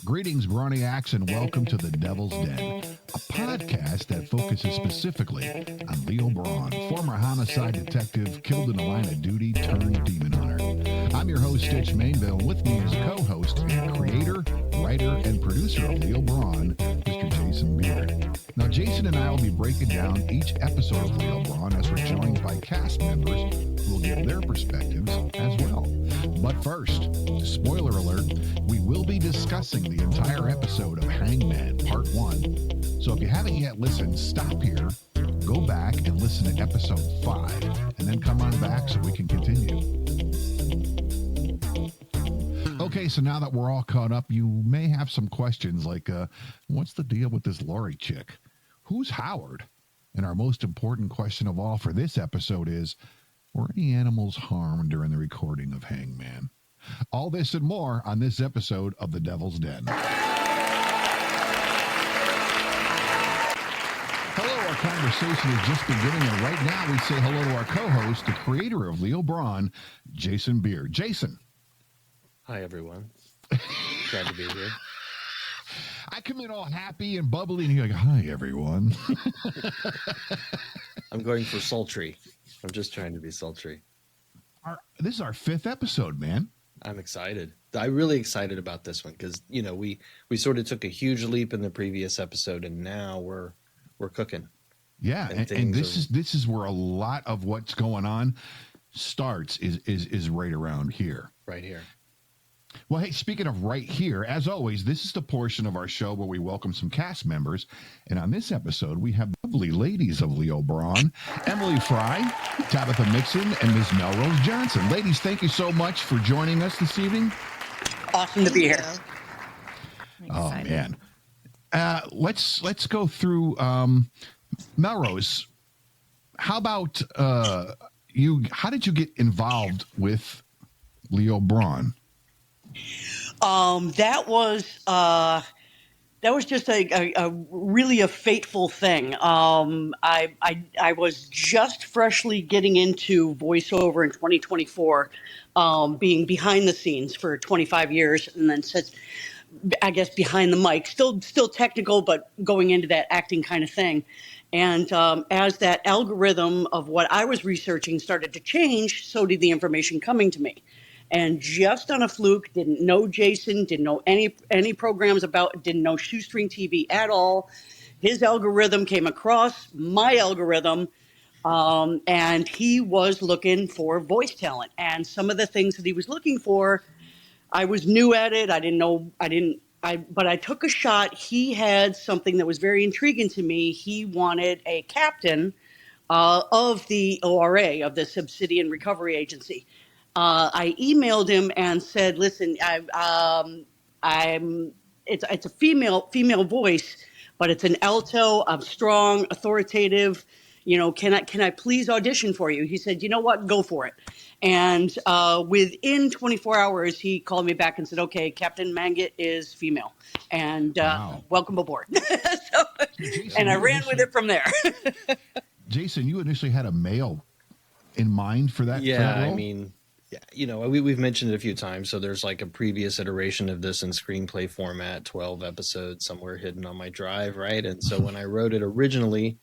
Greetings, Brawniacs, and welcome to The Devil's Den, a podcast that focuses specifically on Leo Brawn, former homicide detective killed in the line of duty turned demon hunter. I'm your host, Stitch Mainville, and with me as a co-host and creator, writer, and producer of Leo Brawn, Mr. Jason Beard. Now, Jason and I will be breaking down each episode of Leo Brawn as we're joined by cast members who will give their perspectives as well. But first, spoiler alert, we will be discussing the entire episode of HANGMAN Part One. So if you haven't yet listened, stop here, go back and listen to episode 5, and then come on back so we can continue. Okay, so now that we're all caught up, you may have some questions like, what's the deal with this Laurie chick? Who's Howard? And our most important question of all for this episode is, were any animals harmed during the recording of HANGMAN? All this and more on this episode of The Devil's Den. Hello, our conversation is just beginning, and right now we say hello to our co-host, the creator of Leo Brawn, Jason Beard. Jason. Hi, everyone. Glad to be here. I come in all happy and bubbly, and you're like, hi, everyone. I'm going for sultry. I'm just trying to be sultry. This is our 5th episode, man. I'm excited. I'm really excited about this one because, you know, we sort of took a huge leap in the previous episode, and now we're cooking. Yeah, and this is where a lot of what's going on starts is right around here. Right here. Well, hey, speaking of right here, as always, this is the portion of our show where we welcome some cast members. And on this episode, we have lovely ladies of Leo Brawn, Emily Fry, Tabitha Mixon, and Ms. Melrose Johnson. Ladies, thank you so much for joining us this evening. Awesome to be here. Oh, man. Let's go through Melrose. How about you? How did you get involved with Leo Brawn? That was just a really a fateful thing. I was just freshly getting into voiceover in 2024, being behind the scenes for 25 years, and then I guess behind the mic, still technical, but going into that acting kind of thing. And as that algorithm of what I was researching started to change, so did the information coming to me. And just on a fluke, didn't know Jason, didn't know any programs didn't know Shoestring TV at all. His algorithm came across my algorithm, and he was looking for voice talent. And some of the things that he was looking for, I was new at it. But I took a shot. He had something that was very intriguing to me. He wanted a captain of the ORA, of the Subsidian Recovery Agency. I emailed him and said, "Listen, it's a female voice, but it's an alto. I'm strong, authoritative. You know, can I please audition for you?" He said, "You know what? Go for it." And within 24 hours, he called me back and said, "Okay, Captain Mangutt is female, and wow. Welcome aboard." Jason, I ran with it from there. Jason, you initially had a male in mind for that? Yeah, for that role? I mean. Yeah, you know, we've mentioned it a few times. So there's like a previous iteration of this in screenplay format, 12 episodes somewhere hidden on my drive, right? And so when I wrote it originally,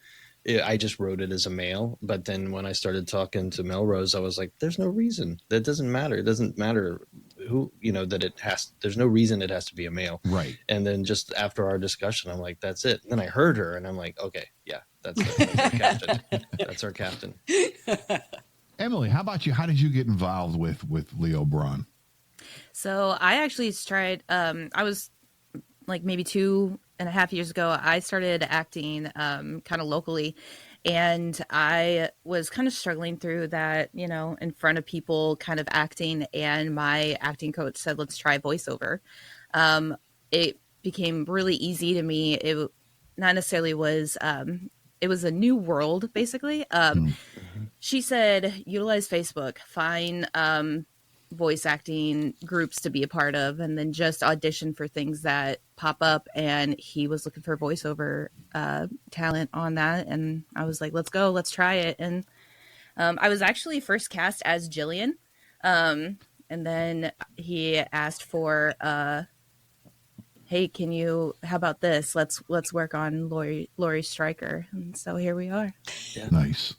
I just wrote it as a male. But then when I started talking to Melrose, I was like, there's no reason. That doesn't matter. It doesn't matter who, you know, there's no reason it has to be a male. Right. And then just after our discussion, I'm like, that's it. And then I heard her and I'm like, okay, yeah, that's our captain. That's our captain. Emily, how about you? How did you get involved with Leo Brawn? So I actually tried, I was like maybe 2.5 years ago, I started acting kind of locally, and I was kind of struggling through that, you know, in front of people kind of acting, and my acting coach said, let's try voiceover. It became really easy to me. It not necessarily was, it was a new world, basically. She said, utilize Facebook, find voice acting groups to be a part of, and then just audition for things that pop up. And he was looking for voiceover talent on that. And I was like, let's go, let's try it. And I was actually first cast as Jillian. And then he asked for hey, how about this? Let's work on Laurie Stryker. And so here we are. Yeah. Nice.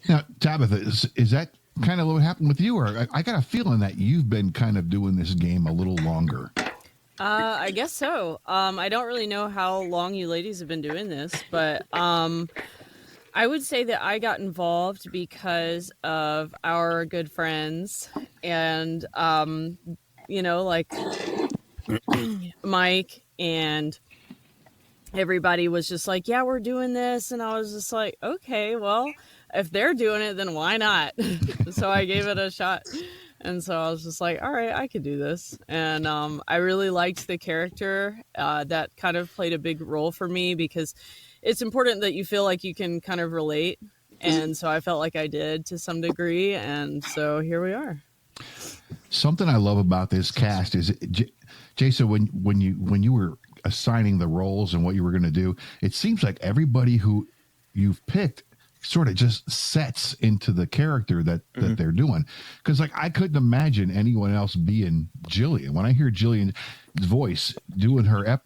Now, Tabitha, is that kind of what happened with you? Or I got a feeling that you've been kind of doing this game a little longer. I guess so. I don't really know how long you ladies have been doing this, but I would say that I got involved because of our good friends and, like Mike and everybody was just like, yeah, we're doing this. And I was just like, okay, well, if they're doing it, then why not? So I gave it a shot. And so I was just like, all right, I could do this. And I really liked the character. That kind of played a big role for me because it's important that you feel like you can kind of relate. And so I felt like I did to some degree. And so here we are. Something I love about this cast is, Jason, when you were assigning the roles and what you were going to do, it seems like everybody who you've picked sort of just sets into the character that they're doing. Because like I couldn't imagine anyone else being Jillian. When I hear Jillian's voice doing her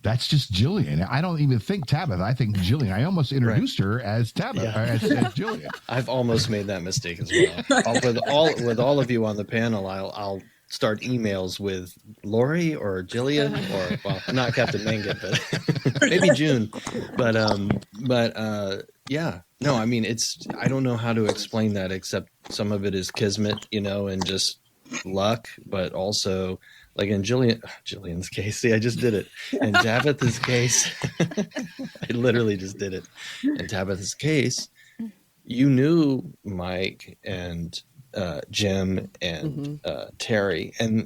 that's just Jillian. I don't even think Tabitha. I think Jillian. I almost introduced her as Tabitha, as Jillian. I've almost made that mistake as well. With all of you on the panel, I'll start emails with Laurie or Jillian or, well, not Captain Mangutt, but maybe June. But yeah, no, I mean, I don't know how to explain that except some of it is kismet, and just luck, but also like in Jillian's case, see, I just did it. In Tabitha's case, I literally just did it. In Tabitha's case, you knew Mike and Jim and Terry and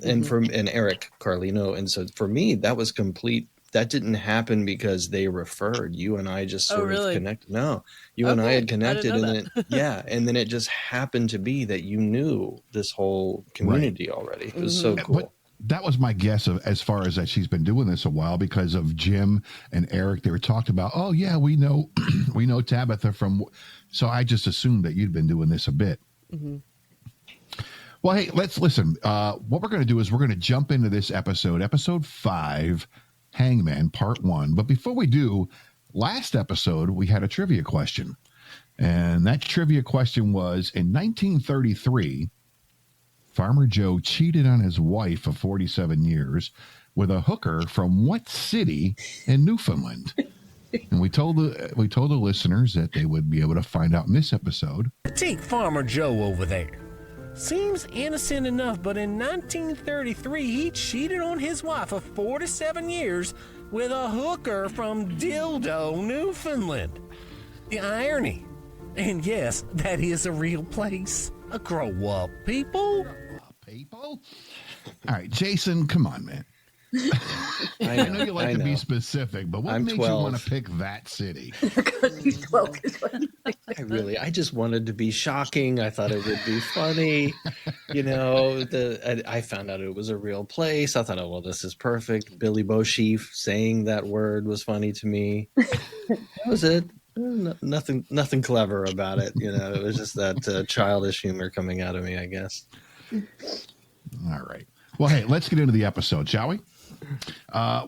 Eric Carlino, and so for me that was complete. That didn't happen because they referred. You and I just sort of connected. No, and I had connected, and then it just happened to be that you knew this whole community already. It was so cool. But that was my guess of as far as that she's been doing this a while because of Jim and Eric. They were talked about. Oh yeah, we know Tabitha from. So I just assumed that you'd been doing this a bit. Mm-hmm. Well, hey, let's listen. What we're going to do is we're going to jump into this episode 5, Hangman Part 1. But before we do, last episode, we had a trivia question. And that trivia question was, in 1933, Farmer Joe cheated on his wife of 47 years with a hooker from what city in Newfoundland? And we told the listeners that they would be able to find out in this episode. Take Farmer Joe over there. Seems innocent enough, but in 1933, he cheated on his wife of 47 years with a hooker from Dildo, Newfoundland. The irony. And yes, that is a real place. Grow up, people. All right, Jason, come on, man. I know you like to be specific, but what made 12. you want to pick that city? Because he's 12. I just wanted to be shocking. I thought it would be funny. I found out it was a real place. I thought, oh, well, this is perfect. Billy Beauchief saying that word was funny to me. That was it. Nothing clever about it. It was just that childish humor coming out of me, I guess. All right. Well, hey, let's get into the episode, shall we?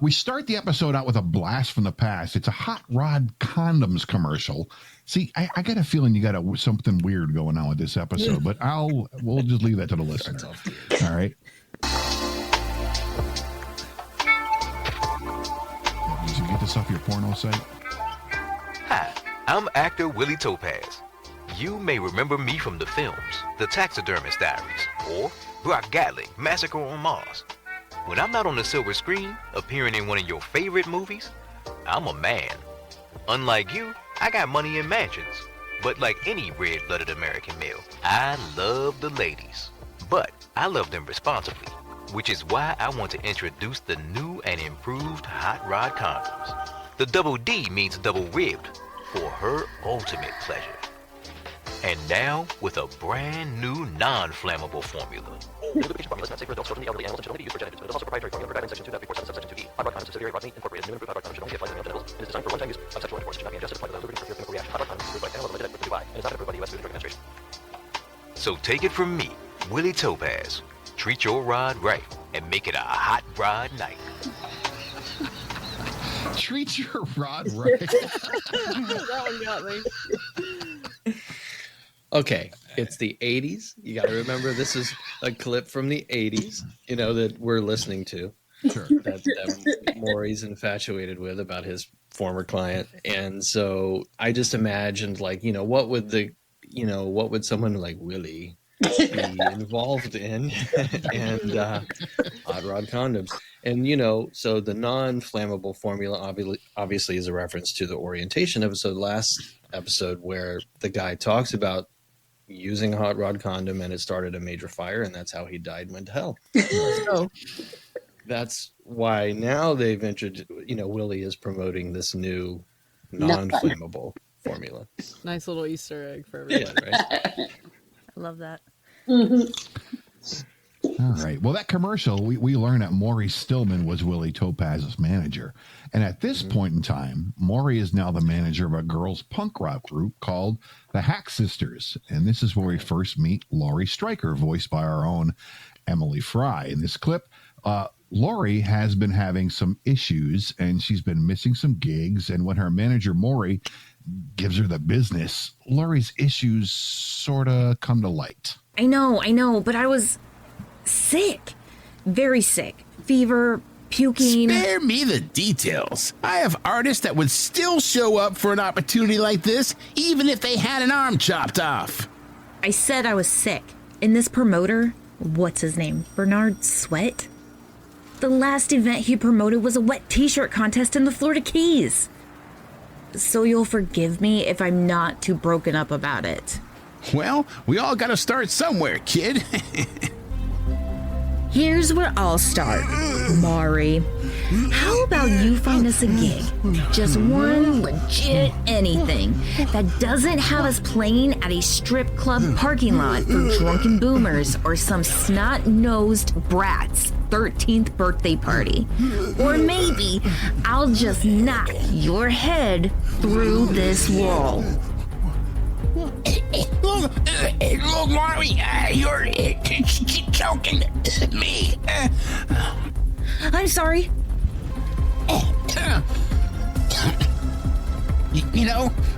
We start the episode out with a blast from the past. It's a hot rod condoms commercial. See, I got a feeling you got something weird going on with this episode, but we'll just leave that to the listener. All right. Did you get this off your porno site? Hi, I'm actor Willie Topaz. You may remember me from the films, The Taxidermist Diaries, or Brock Gatling, Massacre on Mars. When I'm not on the silver screen, appearing in one of your favorite movies, I'm a man. Unlike you, I got money in mansions. But like any red-blooded American male, I love the ladies. But I love them responsibly, which is why I want to introduce the new and improved Hot Rod condoms. The double D means double-ribbed, for her ultimate pleasure. And now, with a brand new non-flammable formula. The lubrication formula is not safe for adults, children, the elderly, animals, and should only be used for genetics, but is also proprietary formula provided in Section 2.477 2B. Hot Rod condoms subsidiary Rod Meat Incorporated. New and improved Hot Rod condoms should only be applied to the male genitals. It is designed for one-time use of sexual intercourse. Should not be ingested, applied without lubricant for chemical reaction. Hot Rod condoms is approved by Canada Limited with Dubai and is not approved by the U.S. Food and Drug Administration. So take it from me, Willie Topaz. Treat your rod right and make it a hot rod night. Treat your rod right. That one got me. Okay, it's the 80s. You got to remember this is a clip from the 80s, that we're listening to. Sure. That Maury's infatuated with about his former client. And so I just imagined what would someone like Willie be involved in and hot rod condoms. And, so the non-flammable formula obviously is a reference to the orientation episode last episode where the guy talks about using a hot rod condom and it started a major fire and that's how he died and went to hell. So that's why now they've introduced, Willie is promoting this new non-flammable formula. Nice little Easter egg for everybody. Yeah, right. I love that. All right. Well, that commercial, we learned that Maury Stillman was Willie Topaz's manager. And at this point in time, Maury is now the manager of a girls' punk rock group called the Hack Sisters. And this is where we first meet Laurie Stryker, voiced by our own Emily Fry. In this clip, Laurie has been having some issues and she's been missing some gigs. And when her manager, Maury, gives her the business, Laurie's issues sort of come to light. I know, but I was sick. Very sick. Fever, puking. Spare me the details. I have artists that would still show up for an opportunity like this, even if they had an arm chopped off. I said I was sick. And this promoter, what's his name? Bernard Sweat? The last event he promoted was a wet t-shirt contest in the Florida Keys. So you'll forgive me if I'm not too broken up about it. Well, we all gotta start somewhere, kid. Here's where I'll start, Maury. How about you find us a gig? Just one legit anything that doesn't have us playing at a strip club parking lot for drunken boomers or some snot-nosed brat's 13th birthday party. Or maybe I'll just knock your head through this wall. Look, Maury, you're choking me. I'm sorry.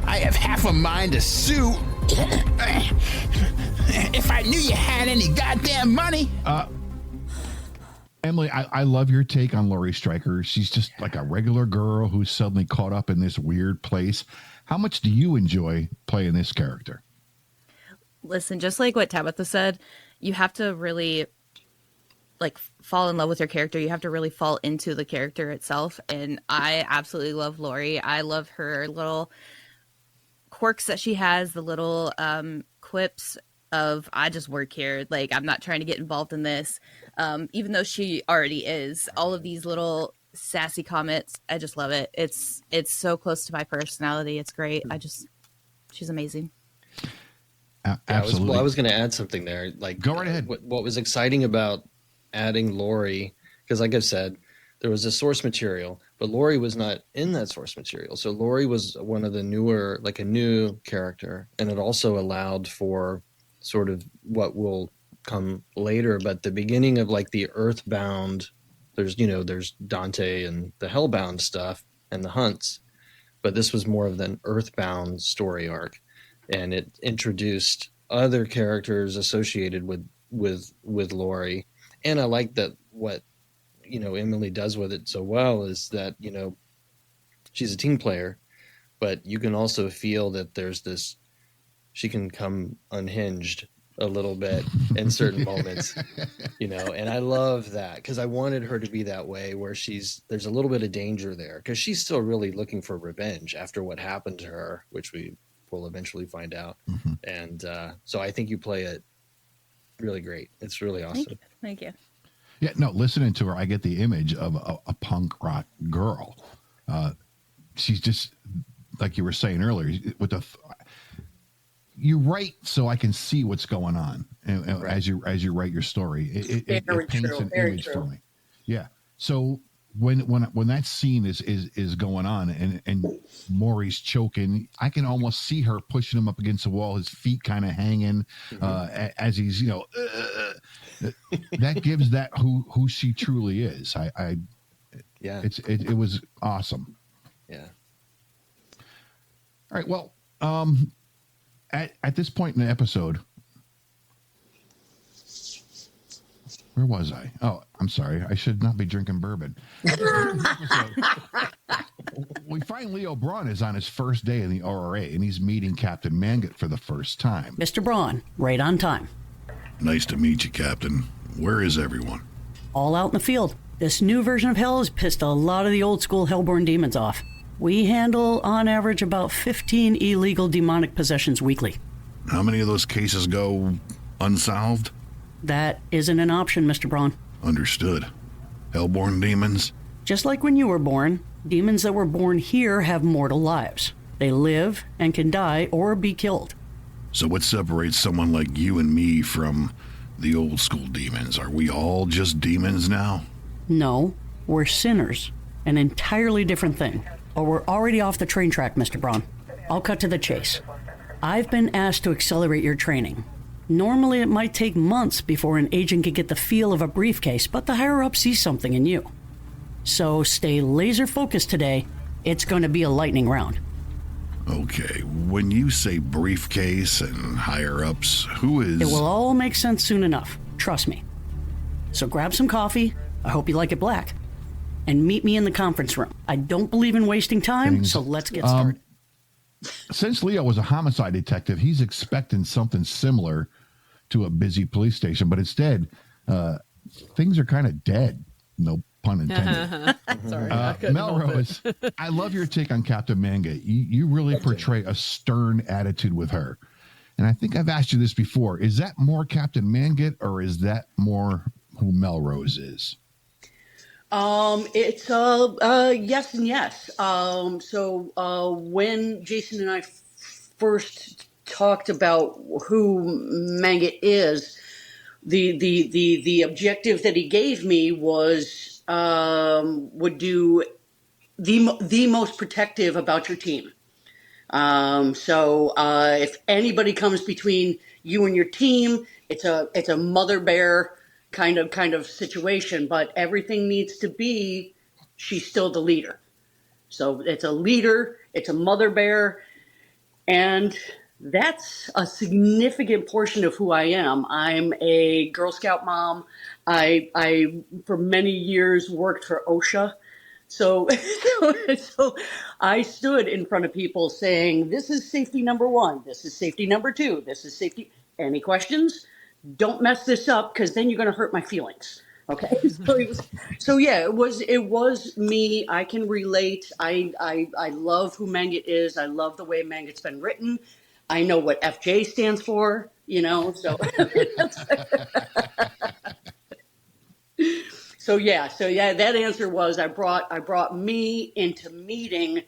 I have half a mind to sue. If I knew you had any goddamn money. Emily, I love your take on Laurie Stryker. She's just like a regular girl who's suddenly caught up in this weird place. How much do you enjoy playing this character? Listen, just like what Tabitha said, you have to really fall in love with your character. You have to really fall into the character itself. And I absolutely love Laurie. I love her little quirks that she has, the little quips of, I just work here. I'm not trying to get involved in this. Even though she already is, all of these little sassy comments, I just love it. It's so close to my personality. It's great. She's amazing. Absolutely. I was going to add something there. Go right ahead. What was exciting about adding Laurie, because like I've said, there was a source material, but Laurie was not in that source material. So Laurie was one of the newer, a new character, and it also allowed for sort of what will come later, but the beginning of the Earthbound, there's Dante and the Hellbound stuff and the Hunts, but this was more of an Earthbound story arc. And it introduced other characters associated with Laurie. And I like that what, Emily does with it so well is that, she's a team player, but you can also feel that there's this, she can come unhinged a little bit in certain moments, and I love that because I wanted her to be that way where there's a little bit of danger there because she's still really looking for revenge after what happened to her, which we will eventually find out. Mm-hmm. And so I think you play it really great. It's really awesome. Thank you. Yeah, no, listening to her, I get the image of a punk rock girl. She's just, like you were saying earlier, with you write so I can see what's going on, and right. as you write your story, it paints an image for me. Yeah. So when that scene is going on and Maury's choking, I can almost see her pushing him up against the wall, his feet kind of hanging, as he's that gives that who she truly is. Yeah. It was awesome. Yeah. All right. Well, at this point in the episode, where was I? Oh, I'm sorry. I should not be drinking bourbon. We find Leo Brawn is on his first day in the RRA, and he's meeting Captain Mangutt for the first time. Mr. Brawn, right on time. Nice to meet you, Captain. Where is everyone? All out in the field. This new version of hell has pissed a lot of the old school hellborn demons off. We handle, on average, about 15 illegal demonic possessions weekly. How many of those cases go unsolved? That isn't an option, Mr. Brawn. Understood. Hellborn demons? Just like when you were born, demons that were born here have mortal lives. They live and can die or be killed. So what separates someone like you and me from the old school demons? Are we all just demons now? No, we're sinners. An entirely different thing. Or we're already off the train track, Mr. Brawn. I'll cut to the chase. I've been asked to accelerate your training. Normally it might take months before an agent could get the feel of a briefcase, but the higher-up sees something in you. So stay laser-focused today. It's going to be a lightning round. Okay, when you say briefcase and higher-ups, who is... It will all make sense soon enough. Trust me. So grab some coffee. I hope you like it black. And meet me in the conference room. I don't believe in wasting time, so let's get started. Since Leo was a homicide detective, he's expecting something similar to a busy police station, but instead, things are kind of dead. No pun intended. Sorry, Melrose, I love your take on Captain Mangutt. You really portray a stern attitude with her. And I think I've asked you this before. Is that more Captain Mangutt, or is that more who Melrose is? It's yes and yes. So when Jason and I first talked about who Mangutt is, the objective that he gave me was would do the most protective about your team. So if anybody comes between you and your team, it's a mother bear kind of situation, but everything needs to be, she's still the leader. So it's a leader, it's a mother bear, and that's a significant portion of who I am. I'm a Girl Scout mom. I for many years worked for OSHA. So I stood in front of people saying, this is safety number 1, this is safety number 2, this is safety. Any questions? Don't mess this up, because then you're going to hurt my feelings. Okay. So it was me. I can relate. I love who Mangutt is. I love the way Mangutt's been written. I know what FJ stands for, so. So that answer was I brought me into meeting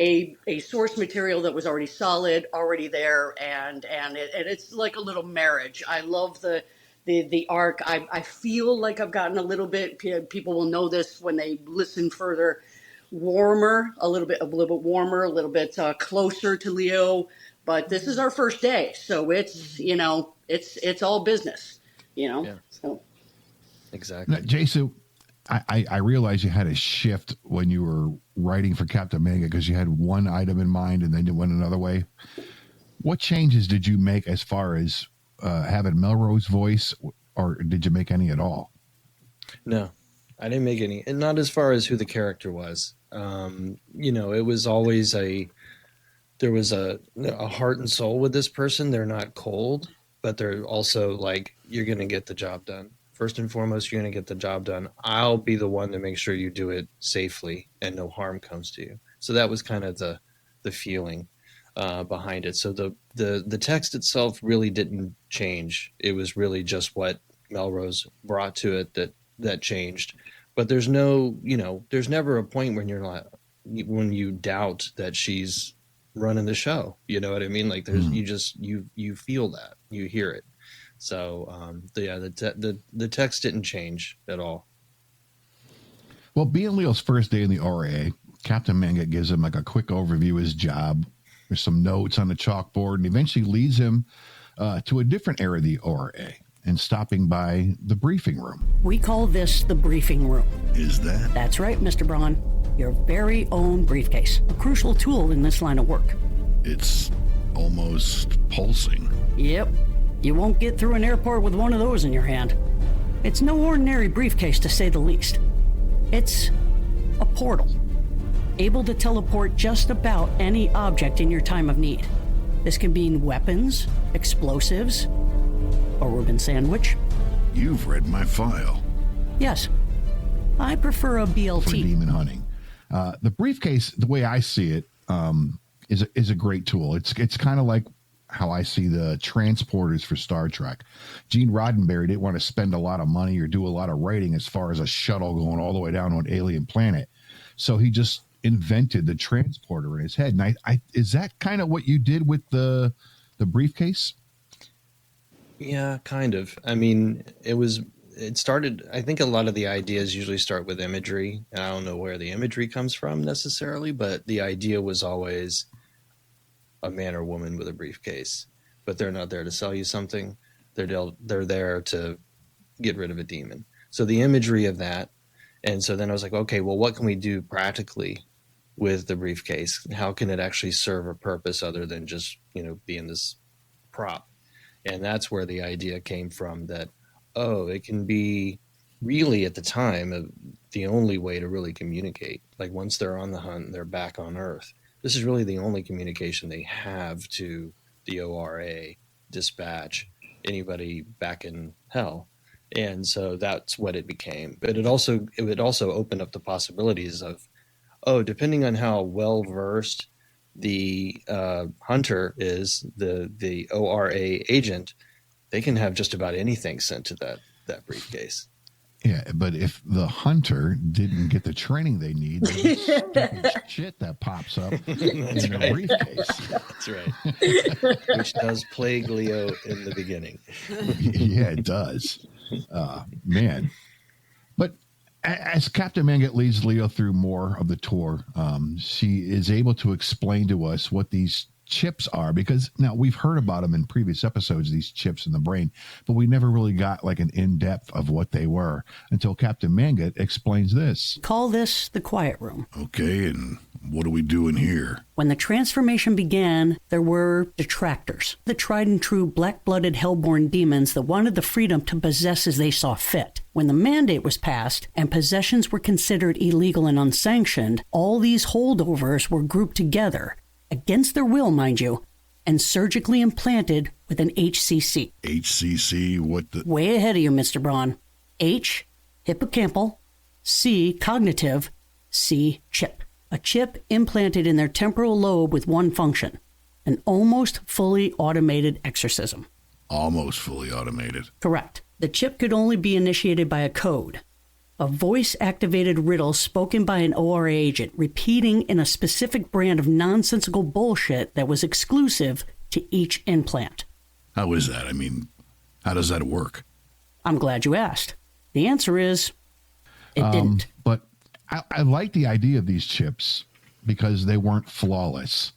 a source material that was already solid, already there, and it's like a little marriage. I love the arc. I feel like I've gotten a little bit, people will know this when they listen further, warmer, a little bit warmer, a little bit closer to Leo, but this is our first day, so it's it's all business, Yeah. So Exactly. Now, Jason, I realized you had a shift when you were writing for Captain Mangutt, because you had one item in mind and then you went another way. What changes did you make as far as having Melrose voice, or did you make any at all? No, I didn't make any, and not as far as who the character was. It was always there was a heart and soul with this person. They're not cold, but they're also like, you're going to get the job done. First and foremost, you're going to get the job done. I'll be the one to make sure you do it safely and no harm comes to you. So that was kind of the feeling behind it. So the text itself really didn't change. It was really just what Melrose brought to it that changed. But there's there's never a point when when you doubt that she's running the show. You know what I mean? Like there's you feel that, you hear it. So the text didn't change at all. Well, being Leo's first day in the RA, Captain Mangutt gives him like a quick overview of his job. There's some notes on the chalkboard, and eventually leads him to a different area of the RA. and stopping by the briefing room. We call this the briefing room. Is that? That's right, Mr. Brawn. Your very own briefcase. A crucial tool in this line of work. It's almost pulsing. Yep. You won't get through an airport with one of those in your hand. It's no ordinary briefcase, to say the least. It's a portal, able to teleport just about any object in your time of need. This can mean weapons, explosives, a Reuben sandwich. You've read my file. Yes. I prefer a BLT. For demon hunting. The briefcase, the way I see it, is a great tool. It's kind of like how I see the transporters for Star Trek. Gene Roddenberry didn't want to spend a lot of money or do a lot of writing as far as a shuttle going all the way down to an alien planet. So he just invented the transporter in his head. And I is that kind of what you did with the briefcase? Yeah, kind of. I mean, it started, I think a lot of the ideas usually start with imagery, and I don't know where the imagery comes from necessarily, but the idea was always a man or woman with a briefcase, but they're not there to sell you something. They're there to get rid of a demon. So the imagery of that. And so then I was like, okay, well, what can we do practically with the briefcase? How can it actually serve a purpose other than just, being this prop? And that's where the idea came from, that, it can be really at the time the only way to really communicate. Like once they're on the hunt and they're back on Earth, this is really the only communication they have to the ORA, dispatch, anybody back in hell. And so that's what it became. But it would also open up the possibilities of, depending on how well versed the hunter is, the ORA agent, they can have just about anything sent to that briefcase. Yeah, but if the hunter didn't get the training they need, there's stupid shit that pops up in a briefcase. That's right. Which does plague Leo in the beginning. Yeah, it does. Man. But as Captain Mangutt leads Leo through more of the tour, she is able to explain to us what these chips are, because now we've heard about them in previous episodes, these chips in the brain, but we never really got like an in-depth of what they were until Captain Mangutt explains this. Call this the quiet room. Okay, and what do we do in here? When the transformation began, there were detractors, the tried and true black-blooded hellborn demons that wanted the freedom to possess as they saw fit. When the mandate was passed and possessions were considered illegal and unsanctioned, all these holdovers were grouped together, against their will, mind you, and surgically implanted with an HCC. HCC? What the? Way ahead of you, Mr. Brawn. H, hippocampal, C, cognitive, C, chip. A chip implanted in their temporal lobe with one function, an almost fully automated exorcism. Almost fully automated. Correct. The chip could only be initiated by a code, a voice-activated riddle spoken by an ORA agent, repeating in a specific brand of nonsensical bullshit that was exclusive to each implant. How is that? I mean, how does that work? I'm glad you asked. The answer is, it didn't. But I like the idea of these chips because they weren't flawless.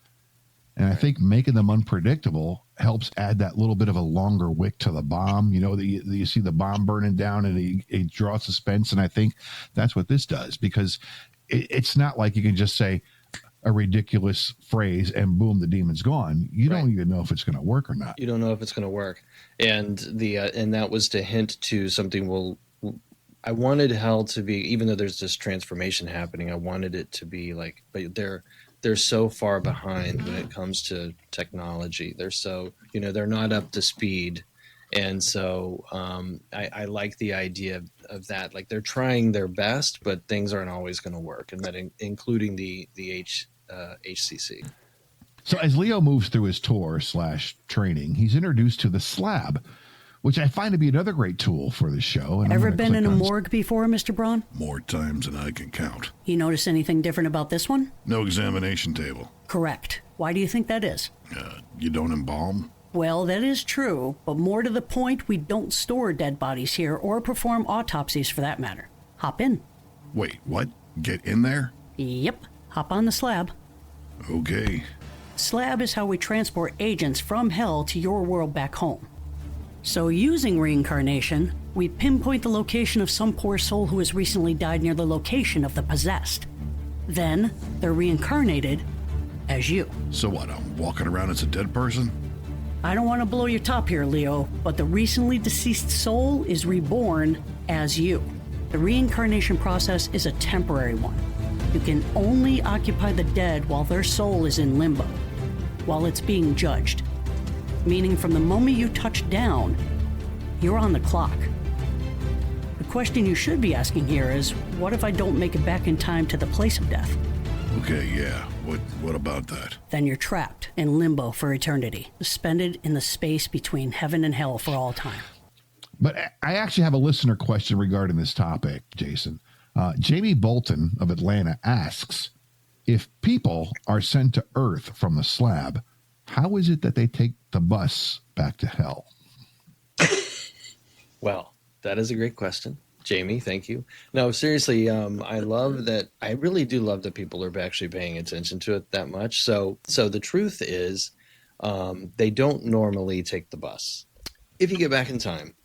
And I think making them unpredictable helps add that little bit of a longer wick to the bomb. You see the bomb burning down and it draws suspense. And I think that's what this does, because it's not like you can just say a ridiculous phrase and boom, the demon's gone. You don't even know if it's going to work or not. You don't know if it's going to work. And and that was to hint to something. I wanted hell to be, even though there's this transformation happening, I wanted it to be like, but they're so far behind when it comes to technology. They're so, they're not up to speed. And so I like the idea of that. Like they're trying their best, but things aren't always going to work. And that including the HCC. So as Leo moves through his tour/training, he's introduced to the slab, which I find to be another great tool for the show. And Ever been in a morgue before, Mr. Brawn? More times than I can count. You notice anything different about this one? No examination table. Correct. Why do you think that is? You don't embalm? Well, that is true, but more to the point, we don't store dead bodies here or perform autopsies for that matter. Hop in. Wait, what? Get in there? Yep. Hop on the slab. Okay. Slab is how we transport agents from hell to your world back home. So using reincarnation, we pinpoint the location of some poor soul who has recently died near the location of the possessed. Then, they're reincarnated as you. So what, I'm walking around as a dead person? I don't want to blow your top here, Leo, but the recently deceased soul is reborn as you. The reincarnation process is a temporary one. You can only occupy the dead while their soul is in limbo, while it's being judged. Meaning from the moment you touch down, you're on the clock. The question you should be asking here is, what if I don't make it back in time to the place of death? Okay, yeah. What about that? Then you're trapped in limbo for eternity, suspended in the space between heaven and hell for all time. But I actually have a listener question regarding this topic, Jason. Jamie Bolton of Atlanta asks, if people are sent to Earth from the slab, how is it that they take the bus back to hell? Well, that is a great question. Jamie, thank you. No, seriously, I love that. I really do love that people are actually paying attention to it that much. So the truth is, they don't normally take the bus. If you get back in time,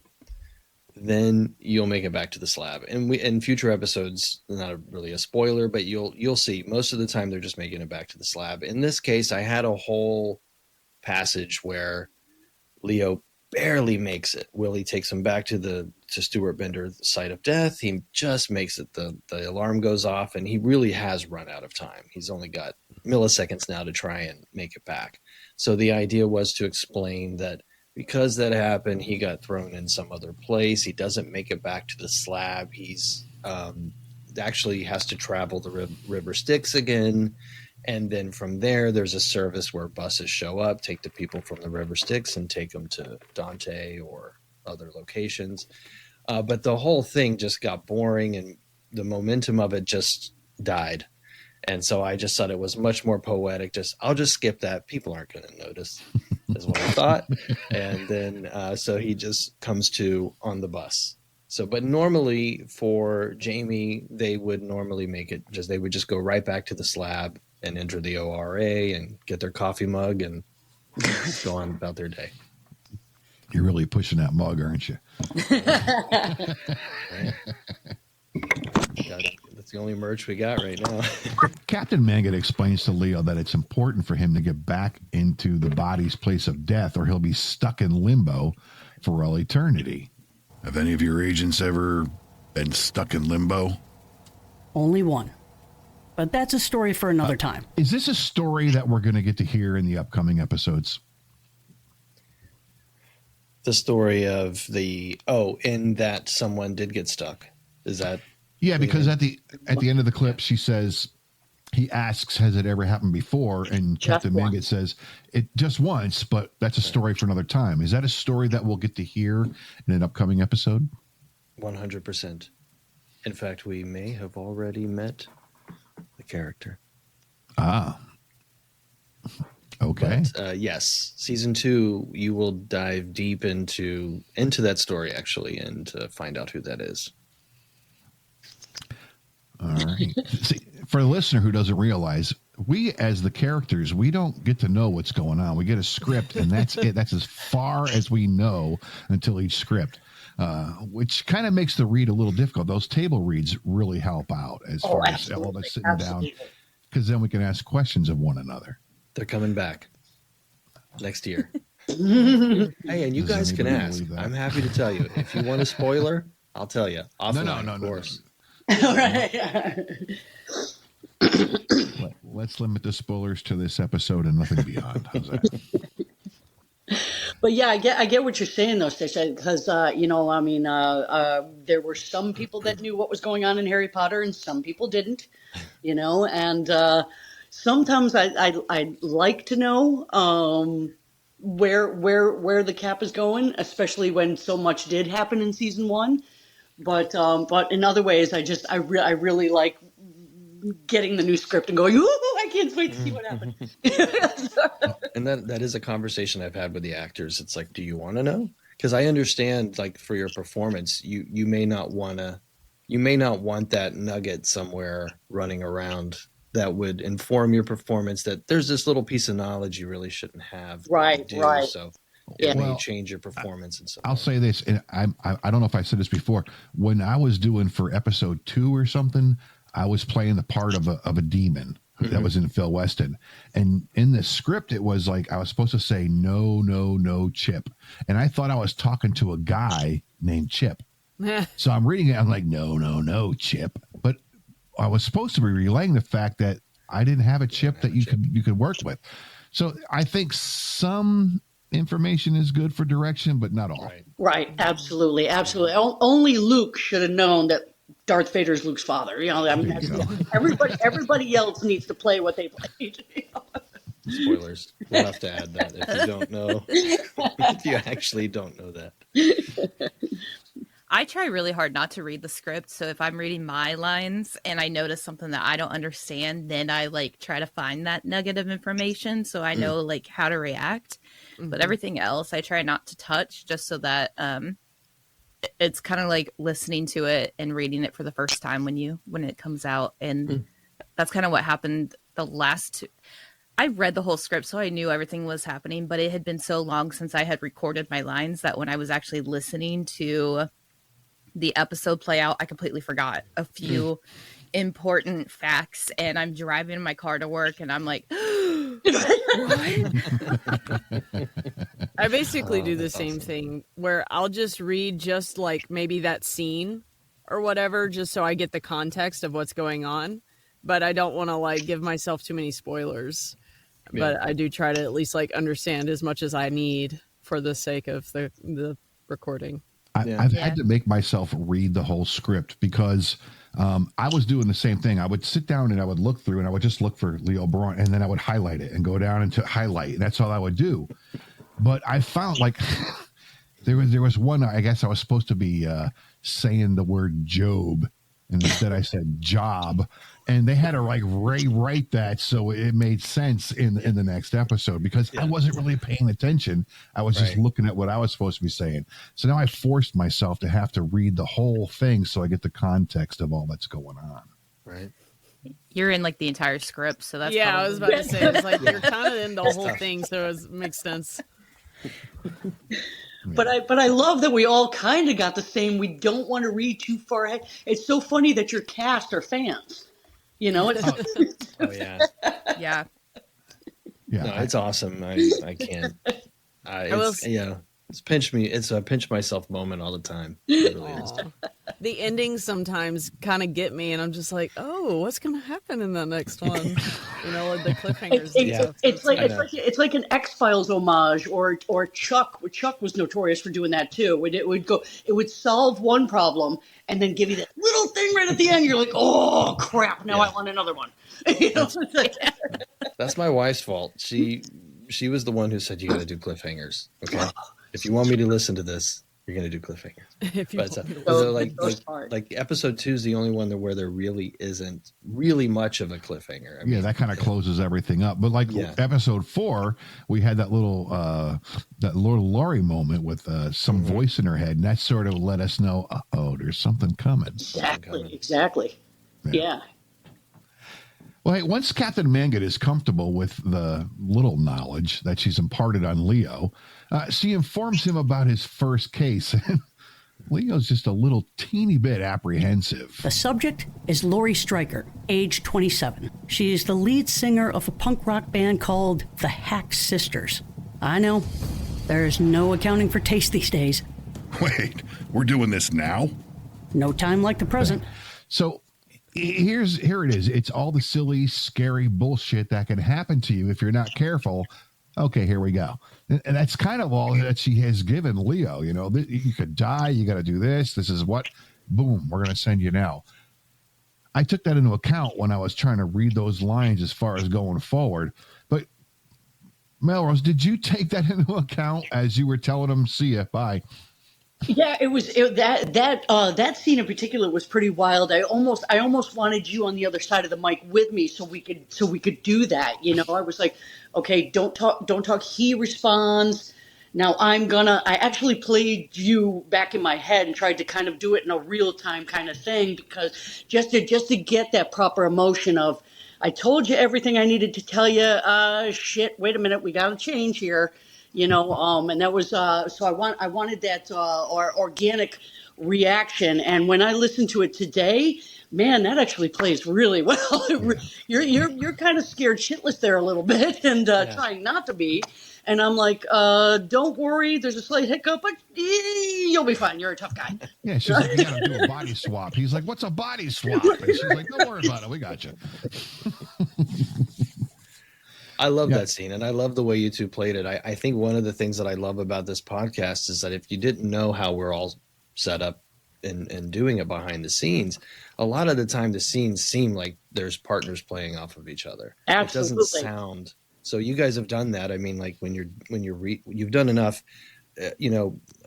then you'll make it back to the slab. And in future episodes, not really a spoiler, but you'll see most of the time they're just making it back to the slab. In this case, I had a whole passage where Leo barely makes it. Willie takes him back to Stuart Bender's site of death. He just makes it. The alarm goes off, and he really has run out of time. He's only got milliseconds now to try and make it back. So the idea was to explain that because that happened, he got thrown in some other place. He doesn't make it back to the slab. He's actually has to travel the River Styx again. And then from there, there's a service where buses show up, take the people from the River Styx and take them to Dante or other locations. But the whole thing just got boring and the momentum of it just died. And so I just thought it was much more poetic. I'll just skip that. People aren't going to notice, is what I thought. And then so he just comes to on the bus. So, but normally for Jamie, they would normally make it they would just go right back to the slab and enter the ORA and get their coffee mug and go on about their day. You're really pushing that mug, aren't you? That's the only merch we got right now. Captain Mangutt explains to Leo that it's important for him to get back into the body's place of death or he'll be stuck in limbo for all eternity. Have any of your agents ever been stuck in limbo? Only one. But that's a story for another time. Is this a story that we're going to get to hear in the upcoming episodes? The story of in that someone did get stuck. Is that? Yeah, because at the end of the clip, she says, he asks, has it ever happened before? And Captain Mangutt says, it just once, but that's a story for another time. Is that a story that we'll get to hear in an upcoming episode? 100%. In fact, we may have already met the character. Ah. Okay. But, yes, season 2, you will dive deep into that story actually, and find out who that is. All right. See, for the listener who doesn't realize, we as the characters, we don't get to know what's going on. We get a script, and that's it. That's as far as we know until each script, which kind of makes the read a little difficult. Those table reads really help out as far as all of us sitting down, because then we can ask questions of one another. They're coming back next year. Hey, and you guys can ask. I'm happy to tell you. If you want a spoiler, I'll tell you. Offline, no, of course. All right. Let's limit the spoilers to this episode and nothing beyond. How's that? But yeah, I get what you're saying though, Stacey, because there were some people that knew what was going on in Harry Potter, and some people didn't. And sometimes I'd like to know where the Cap is going, especially when so much did happen in season 1. But in other ways, I really like getting the new script and going, ooh, I can't wait to see what happens. And that is a conversation I've had with the actors. It's like, do you want to know? Because I understand, like, for your performance, you may not want that nugget somewhere running around that would inform your performance, that there's this little piece of knowledge you really shouldn't have. Right. So it may Well, change your performance and so I'll say this, and I don't know if I said this before. When I was doing for episode 2 or something, I was playing the part of a demon that was in Phil Weston, and in the script it was like I was supposed to say no Chip, and I thought I was talking to a guy named Chip. So I'm reading it, I'm like no Chip, but I was supposed to be relaying the fact that I didn't have a chip that you could work with. So I think some information is good for direction, but not all. Right. Absolutely. Only Luke should have known that Darth Vader's Luke's father. You know, I mean, everybody else needs to play what they played. Spoilers. We'll have to add that if you don't know. If you actually don't know that. I try really hard not to read the script. So if I'm reading my lines and I notice something that I don't understand, then I like try to find that nugget of information so I know like how to react. But everything else I try not to touch, just so that it's kind of like listening to it and reading it for the first time when it comes out. And that's kind of what happened the last two. I read the whole script, so I knew everything was happening, but it had been so long since I had recorded my lines that when I was actually listening to the episode play out, I completely forgot a few important facts, and I'm driving in my car to work and I'm like, what? I basically do the same thing where I'll just read just like maybe that scene or whatever, just so I get the context of what's going on. But I don't want to like give myself too many spoilers. Yeah. But I do try to at least like understand as much as I need for the sake of the recording. I've had to make myself read the whole script because I was doing the same thing. I would sit down and I would look through and I would just look for Leo Brawn and then I would highlight it and go down into highlight. And that's all I would do. But I found like there was one, I guess I was supposed to be saying the word Job. And instead I said job, and they had to like rewrite that so it made sense in the next episode because I wasn't really paying attention. I was just looking at what I was supposed to be saying. So now I forced myself to have to read the whole thing so I get the context of all that's going on. Right. You're in like the entire script, so that's I was about to say it's like you're kind of in the whole thing, so it makes sense. But I love that we all kind of got the same. We don't want to read too far ahead. It's so funny that your cast are fans. You know, it's yeah. No, it's awesome. I can't. It's pinch me. It's a pinch myself moment all the time. It really is. The endings sometimes kind of get me, and I'm just like, oh, what's going to happen in the next one? You know, like the cliffhangers. It's like an X-Files homage, or Chuck. Chuck was notorious for doing that too. It would solve one problem and then give you that little thing right at the end. You're like, oh crap! Now I want another one. You know? That's my wife's fault. She was the one who said you got to do cliffhangers. Okay, if you want me to listen to this, you're going to do cliffhangers. Like episode 2 is the only one where there really isn't really much of a cliffhanger. I mean, that kind of closes everything up. But like episode 4, we had that little Laurie moment with some voice in her head, and that sort of let us know, there's something coming. Exactly. Yeah. Well, hey, once Captain Mangutt is comfortable with the little knowledge that she's imparted on Leo, she informs him about his first case. Leo's just a little teeny bit apprehensive. The subject is Laurie Stryker, age 27. She is the lead singer of a punk rock band called the Hack Sisters. I know, there's no accounting for taste these days. Wait, we're doing this now? No time like the present. So here it is. It's all the silly, scary bullshit that can happen to you if you're not careful. Okay, here we go. And that's kind of all that she has given Leo. You know, you could die. You got to do this. This is what, boom, we're going to send you now. I took that into account when I was trying to read those lines as far as going forward. But Melrose, did you take that into account as you were telling them, see ya, bye? Yeah, that scene in particular was pretty wild. I almost wanted you on the other side of the mic with me so we could do that. You know, I was like, okay, don't talk. He responds. Now I actually played you back in my head and tried to kind of do it in a real time kind of thing because just to get that proper emotion of, I told you everything I needed to tell you. Shit, wait a minute, we got to change here. And that was so I wanted that organic reaction. And when I listen to it today, man, that actually plays really well. You're kind of scared shitless there a little bit, and trying not to be. And I'm like, don't worry, there's a slight hiccup, but you'll be fine. You're a tough guy. Yeah, she's like, we got to do a body swap. He's like, what's a body swap? And she's like, don't worry about it. We got you. I love that scene, and I love the way you two played it. I think one of the things that I love about this podcast is that if you didn't know how we're all set up and doing it behind the scenes, a lot of the time the scenes seem like there's partners playing off of each other. Absolutely. It doesn't sound... So you guys have done that. I mean, like you've done enough, I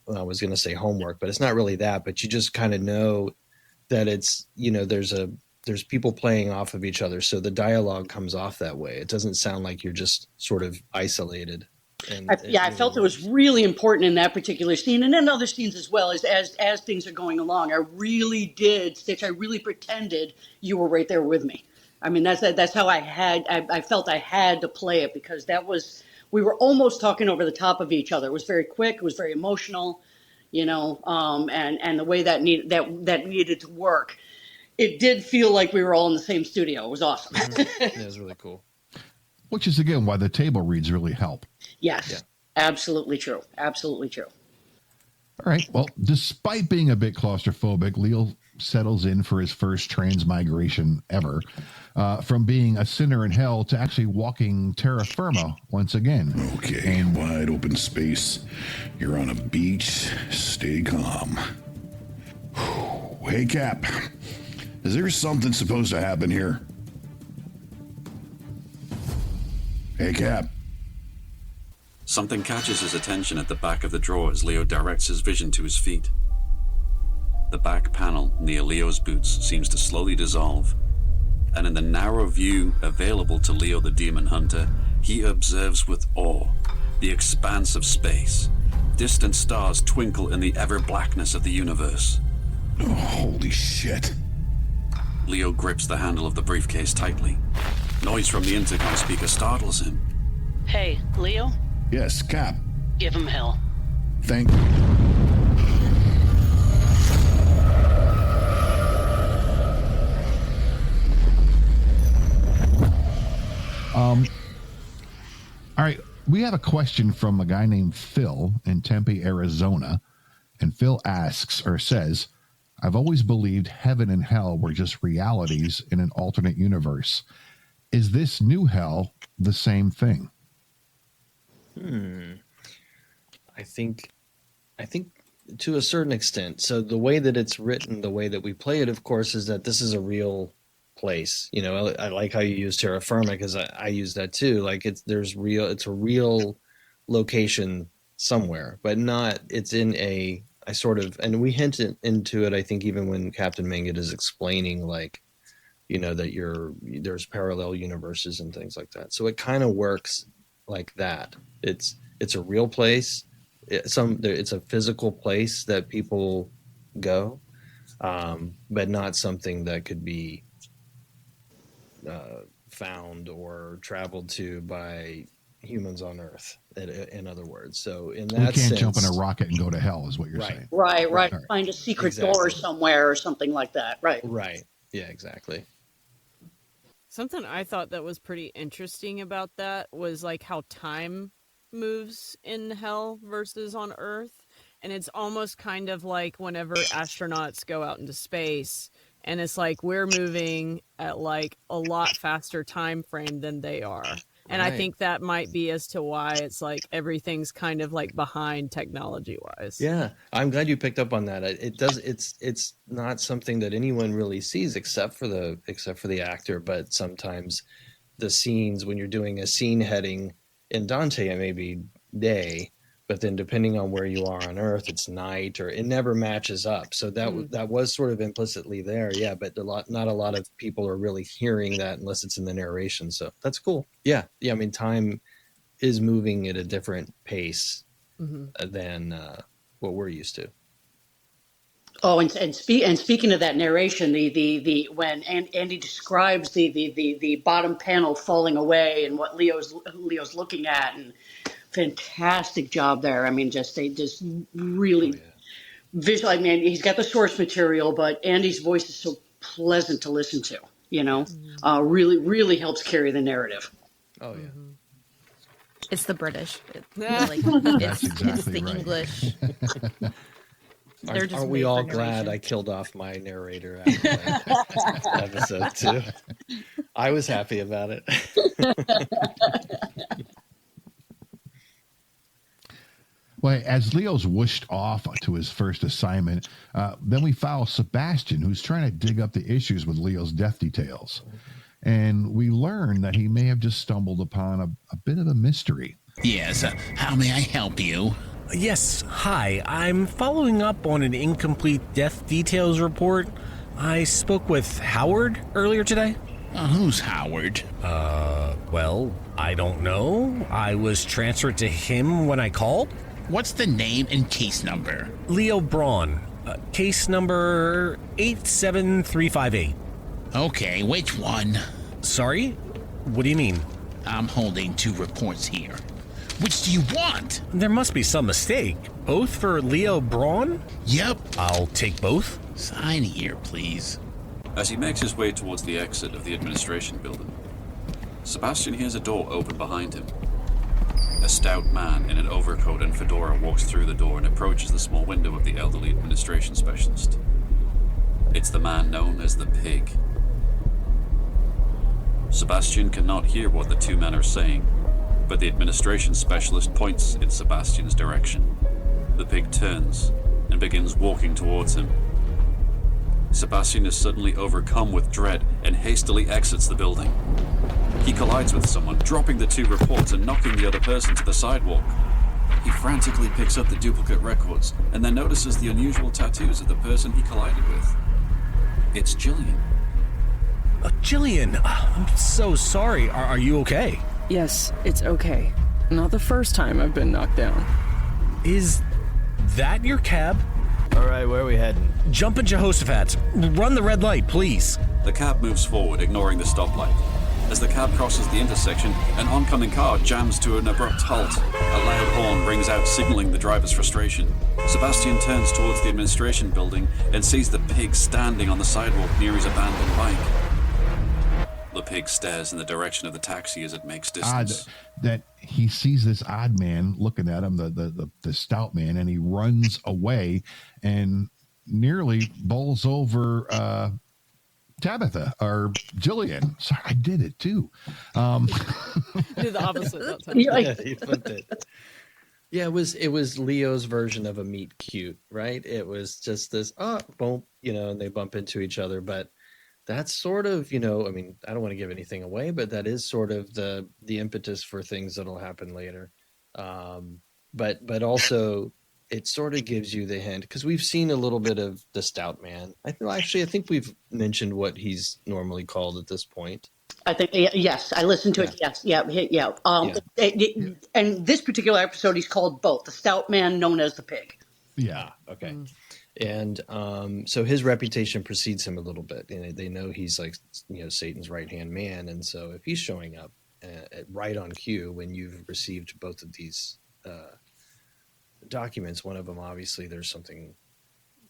was going to say homework, but it's not really that, but you just kind of know that it's, there's people playing off of each other. So the dialogue comes off that way. It doesn't sound like you're just sort of isolated. I felt it was really important in that particular scene, and in other scenes as well, as things are going along. I really did, Stitch, I really pretended you were right there with me. I mean, that's how I felt I had to play it, because we were almost talking over the top of each other. It was very quick. It was very emotional, and the way that needed to work. It did feel like we were all in the same studio. It was awesome. Yeah, it was really cool. Which is, again, why the table reads really help. Yes, yeah. Absolutely true. Absolutely true. All right. Well, despite being a bit claustrophobic, Leo settles in for his first transmigration ever, from being a sinner in hell to actually walking terra firma once again. Okay, wide open space. You're on a beach. Stay calm. Hey, Cap. Is there something supposed to happen here? Hey, Cap. Something catches his attention at the back of the drawer as Leo directs his vision to his feet. The back panel near Leo's boots seems to slowly dissolve, and in the narrow view available to Leo the Demon Hunter, he observes with awe the expanse of space. Distant stars twinkle in the ever-blackness of the universe. Oh, holy shit. Leo grips the handle of the briefcase tightly. Noise from the intercom speaker startles him. Hey, Leo? Yes, Cap. Give him hell. Thank you. All right, we have a question from a guy named Phil in Tempe, Arizona, and Phil asks or says, I've always believed heaven and hell were just realities in an alternate universe. Is this new hell the same thing? I think to a certain extent. So the way that it's written, the way that we play it, of course, is that this is a real place. I like how you use terra firma, because I use that too. Like it's a real location somewhere, but not, it's in a, I sort of, and we hint into it, I think, even when Captain Mangutt is explaining, like, that there's parallel universes and things like that. So it kind of works like that. It's a real place. It's a physical place that people go, but not something that could be found or traveled to by humans on Earth, in other words. So in that we can't sense, jump in a rocket and go to hell, is what you're saying. Right. Find a secret door somewhere or something like that. Right. Yeah, exactly. Something I thought that was pretty interesting about that was like how time moves in hell versus on Earth. And it's almost kind of like whenever astronauts go out into space, and it's like we're moving at like a lot faster time frame than they are. And I think that might be as to why it's like everything's kind of like behind technology wise. Yeah, I'm glad you picked up on that. It's not something that anyone really sees except for the actor. But sometimes the scenes, when you're doing a scene heading in Dante, it may be day, but then depending on where you are on Earth, it's night, or it never matches up. So that was sort of implicitly there. Yeah, but not a lot of people are really hearing that unless it's in the narration. So that's cool. Yeah. I mean, time is moving at a different pace than what we're used to. Oh, and speaking of that narration, the when Andy describes the bottom panel falling away and what Leo's looking at, and fantastic job there. I mean, they just really visual. I mean, he's got the source material, but Andy's voice is so pleasant to listen to. Really, really helps carry the narrative. Oh yeah. It's the British. That's It's exactly the right. English. They're just Aren't we made all for glad narration. I killed off my narrator after that episode too? I was happy about it. Well, as Leo's whooshed off to his first assignment, then we follow Sebastian, who's trying to dig up the issues with Leo's death details. And we learn that he may have just stumbled upon a bit of a mystery. Yes, how may I help you? Yes, hi. I'm following up on an incomplete death details report. I spoke with Howard earlier today. Who's Howard? Well, I don't know. I was transferred to him when I called. What's the name and case number? Leo Brawn. Case number 87358. Okay, which one? Sorry? What do you mean? I'm holding 2 reports here. Which do you want? There must be some mistake. Both for Leo Brawn? Yep. I'll take both. Sign here, please. As he makes his way towards the exit of the administration building, Sebastian hears a door open behind him. A stout man in an overcoat and fedora walks through the door and approaches the small window of the elderly administration specialist. It's the man known as the Pig. Sebastian cannot hear what the 2 men are saying, but the administration specialist points in Sebastian's direction. The Pig turns and begins walking towards him. Sebastian is suddenly overcome with dread and hastily exits the building. He collides with someone, dropping the 2 reports and knocking the other person to the sidewalk. He frantically picks up the duplicate records and then notices the unusual tattoos of the person he collided with. It's Jillian. Jillian, I'm so sorry. Are you okay? Yes, it's okay. Not the first time I've been knocked down. Is that your cab? All right, where are we heading? Jump in Jehoshaphat's. Run the red light, please. The cab moves forward, ignoring the stoplight. As the cab crosses the intersection, an oncoming car jams to an abrupt halt. A loud horn rings out, signaling the driver's frustration. Sebastian turns towards the administration building and sees the Pig standing on the sidewalk near his abandoned bike. The Pig stares in the direction of the taxi as it makes distance. Odd that he sees this odd man looking at him, the stout man, and he runs away and nearly bowls over Tabitha or Jillian. Sorry, I did it too. Did the opposite that time. Yeah, he flipped it. Yeah, it was Leo's version of a meet cute, right? It was just this, boom, and they bump into each other. But that's sort of, I mean, I don't want to give anything away, but that is sort of the impetus for things that'll happen later. But also it sort of gives you the hint, because we've seen a little bit of the stout man. I think we've mentioned what he's normally called at this point. I think, yes, I listened to it. Yes. Yeah. And this particular episode, he's called both the stout man known as the Pig. Yeah. Okay. And so his reputation precedes him a little bit. They know he's like, Satan's right-hand man. And so if he's showing up right on cue when you've received both of these documents, one of them, obviously there's something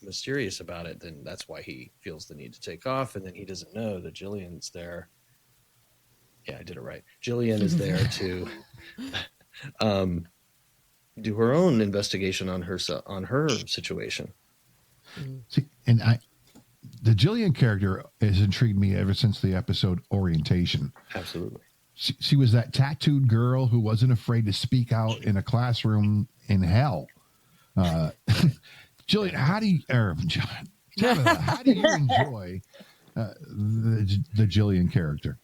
mysterious about it, then that's why he feels the need to take off. And then he doesn't know that Jillian's there. Yeah, I did it right. Jillian is there to do her own investigation on her situation. See, and the Jillian character has intrigued me ever since the episode Orientation. Absolutely. She was that tattooed girl who wasn't afraid to speak out in a classroom in hell. Jillian, how do you enjoy the Jillian character?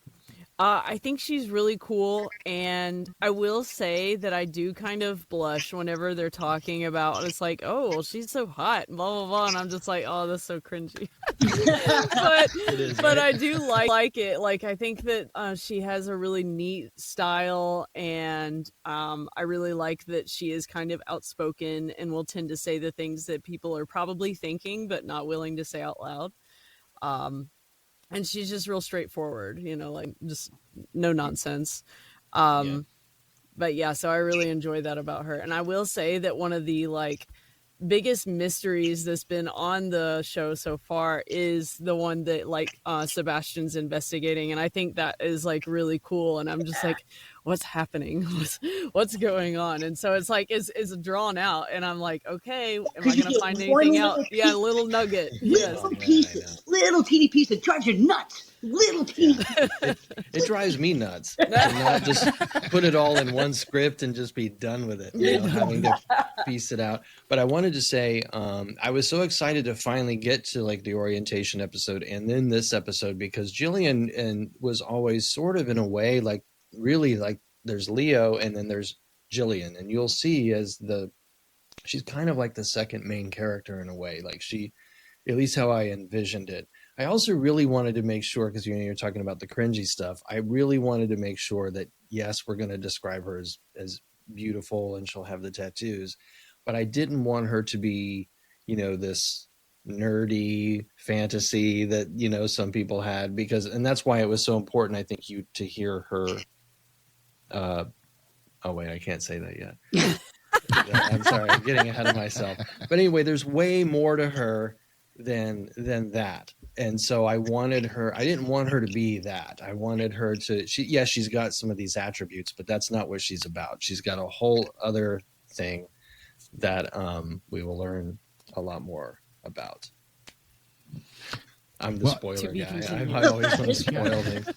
I think she's really cool, and I will say that I do kind of blush whenever they're talking about, it's like, oh, well, she's so hot, blah, blah, blah, and I'm just like, oh, that's so cringy. but I do like it. Like, I think that she has a really neat style, and I really like that she is kind of outspoken and will tend to say the things that people are probably thinking but not willing to say out loud. And she's just real straightforward, like just no nonsense. But yeah, so I really enjoy that about her. And I will say that one of the like biggest mysteries that's been on the show so far is the one that like Sebastian's investigating, and I think that is like really cool. And I'm just like, what's happening? What's going on? And so it's like it's drawn out, and I'm like, okay, am I gonna find anything out? Yeah, a little nugget. Little pieces, little teeny piece that drives you nuts. Little teeny. It drives me nuts. To not just put it all in one script and just be done with it. You know, having to piece it out. But I wanted to say, I was so excited to finally get to like the orientation episode and then this episode, because Jillian was always sort of in a way like really like there's Leo and then there's Jillian, and you'll see she's kind of like the second main character in a way, like she, at least how I envisioned it. I also really wanted to make sure, because you're talking about the cringy stuff, I really wanted to make sure that, yes, we're going to describe her as beautiful and she'll have the tattoos, but I didn't want her to be, this nerdy fantasy that, some people had, and that's why it was so important, I think, to hear her. Oh, wait, I can't say that yet. I'm sorry, I'm getting ahead of myself. But anyway, there's way more to her than that. And so I didn't want her to be that. I wanted her to, she's got some of these attributes, but that's not what she's about. She's got a whole other thing that we will learn a lot more about. I'm the spoiler guy. I always want to spoil things.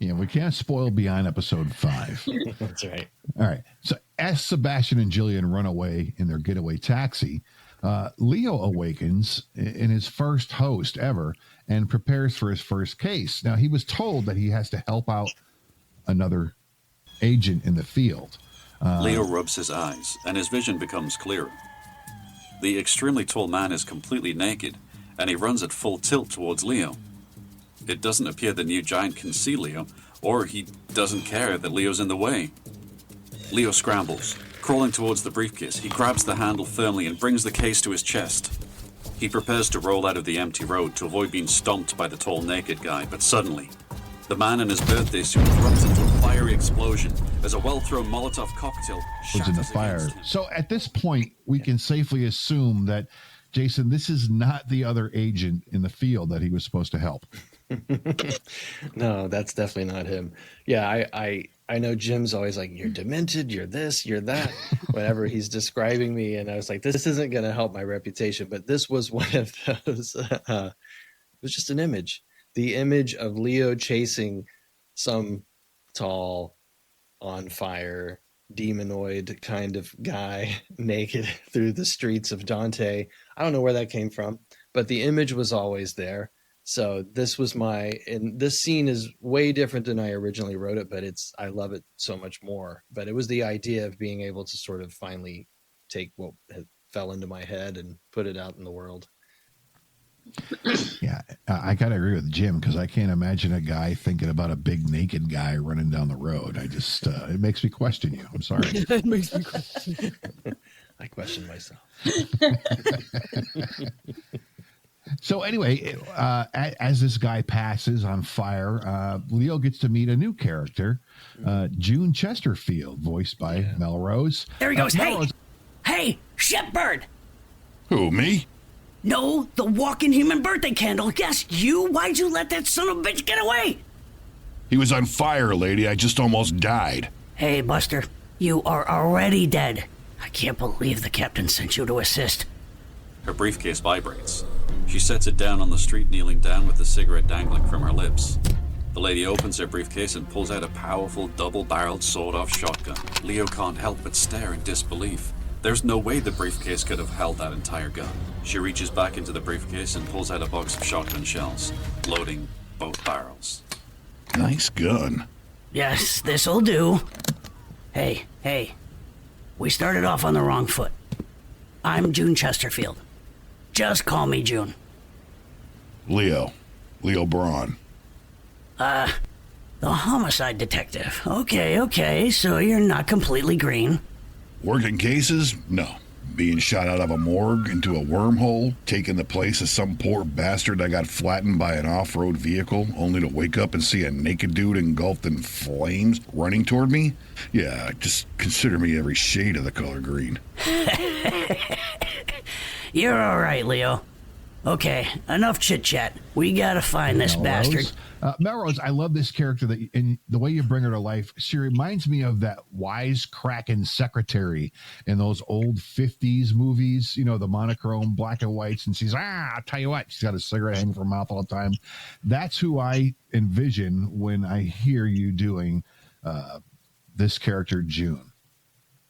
Yeah, we can't spoil beyond episode 5. That's right. All right. So as Sebastian and Jillian run away in their getaway taxi, Leo awakens in his first host ever and prepares for his first case. Now, he was told that he has to help out another agent in the field. Leo rubs his eyes, and his vision becomes clearer. The extremely tall man is completely naked, and he runs at full tilt towards Leo. It doesn't appear the new giant can see Leo, or he doesn't care that Leo's in the way. Leo scrambles. Crawling towards the briefcase, he grabs the handle firmly and brings the case to his chest. He prepares to roll out of the empty road to avoid being stomped by the tall naked guy, but suddenly, the man in his birthday suit erupts into a fiery explosion as a well-thrown Molotov cocktail shatters in the fire. So at this point, we can safely assume that, Jason, this is not the other agent in the field that he was supposed to help. No, that's definitely not him. Yeah, I know Jim's always like, you're demented, you're this, you're that, whenever he's describing me. And I was like, this isn't going to help my reputation. But this was one of those, it was just an image. The image of Leo chasing some tall, on fire, demonoid kind of guy naked through the streets of Dante. I don't know where that came from, but the image was always there. So this was and this scene is way different than I originally wrote it, but I love it so much more. But it was the idea of being able to sort of finally take what fell into my head and put it out in the world. Yeah, I got to agree with Jim, because I can't imagine a guy thinking about a big naked guy running down the road. I just, it makes me question you. I'm sorry. It makes me question. I question myself. So anyway, as this guy passes on fire, Leo gets to meet a new character, June Chesterfield, voiced by Melrose. There he goes. Hey, Shepard! Who, me? No, the walking human birthday candle. Yes, you. Why'd you let that son of a bitch get away? He was on fire, lady. I just almost died. Hey, Buster, you are already dead. I can't believe the captain sent you to assist. Her briefcase vibrates. She sets it down on the street, kneeling down with the cigarette dangling from her lips. The lady opens her briefcase and pulls out a powerful, double-barreled, sawed-off shotgun. Leo can't help but stare in disbelief. There's no way the briefcase could have held that entire gun. She reaches back into the briefcase and pulls out a box of shotgun shells, loading both barrels. Nice gun. Yes, this'll do. Hey, we started off on the wrong foot. I'm June Chesterfield. Just call me June. Leo Brawn. The Homicide Detective. Okay, so you're not completely green. Working cases? No. Being shot out of a morgue into a wormhole, taking the place of some poor bastard that got flattened by an off-road vehicle, only to wake up and see a naked dude engulfed in flames running toward me? Yeah, just consider me every shade of the color green. You're all right, Leo. Okay, enough chit-chat. We gotta find this bastard. Melrose, I love this character and the way you bring her to life. She reminds me of that wisecracking secretary in those old 50s movies, the monochrome black and whites. And she's, I'll tell you what, she's got a cigarette hanging from her mouth all the time. That's who I envision when I hear you doing this character, June.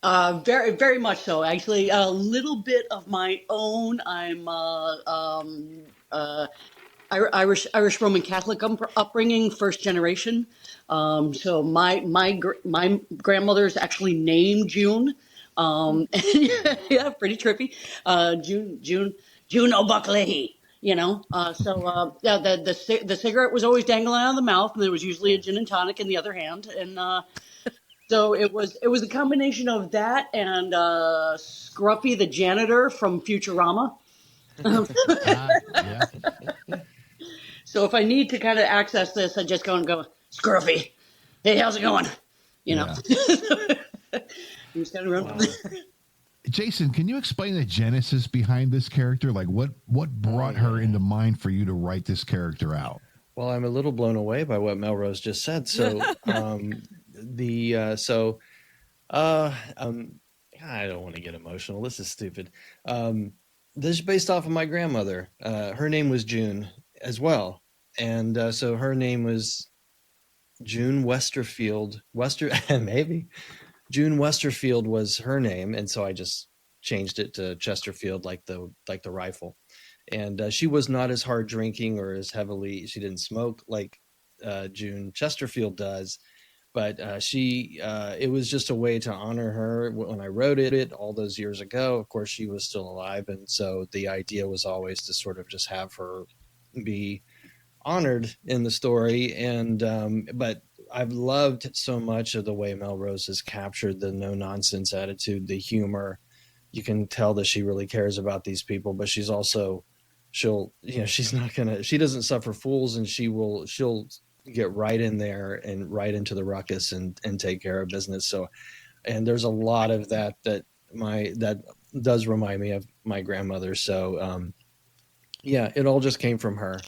Very, very much so. Actually, a little bit of my own. I'm Irish Roman Catholic upbringing, first generation. So my grandmother's actually named June. Yeah, pretty trippy. June O'Buckley. So the cigarette was always dangling out of the mouth, and there was usually a gin and tonic in the other hand, and so it was a combination of that and Scruffy the janitor from Futurama. Yeah. So if I need to kind of access this, I just go, Scruffy, hey, how's it going? I'm just kind of run. Jason, can you explain the genesis behind this character? Like what brought her into mind for you to write this character out? Well, I'm a little blown away by what Melrose just said. So, I don't want to get emotional. This is stupid. This is based off of my grandmother. Her name was June as well. And so her name was June Westerfield. Maybe. June Westerfield was her name. And so I just changed it to Chesterfield, like the rifle. And she was not as hard drinking or as heavily. She didn't smoke like June Chesterfield does. But it was just a way to honor her. When I wrote it all those years ago, of course, she was still alive. And so the idea was always to sort of just have her be honored in the story. And but I've loved so much of the way Melrose has captured the no-nonsense attitude, the humor. You can tell that she really cares about these people, but she's also, she doesn't suffer fools, and she'll get right in there and right into the ruckus and take care of business. So, and there's a lot of that does remind me of my grandmother. So, it all just came from her.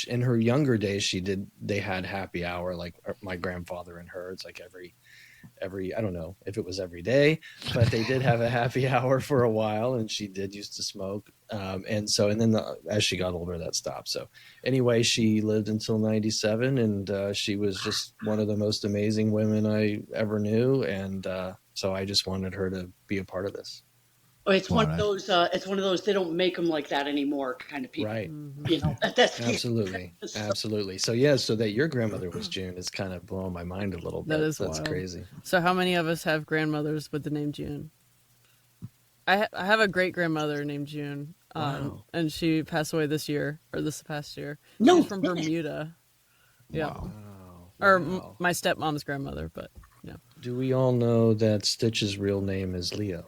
In her younger days, they had happy hour, like my grandfather and her. It's like every, I don't know if it was every day, but they did have a happy hour for a while, and she did used to smoke. And then as she got older, that stopped. So anyway, she lived until 97, and she was just one of the most amazing women I ever knew. And so I just wanted her to be a part of this. It's one of those. They don't make them like that anymore, kind of people. Right. That's absolutely. So so that your grandmother was June is kind of blowing my mind a little bit. That's wild. Crazy. So how many of us have grandmothers with the name June? I have a great grandmother named June, and she passed away this past year. No, she's from Bermuda. Yeah. Wow. Or my stepmom's grandmother, but yeah. Do we all know that Stitch's real name is Leo?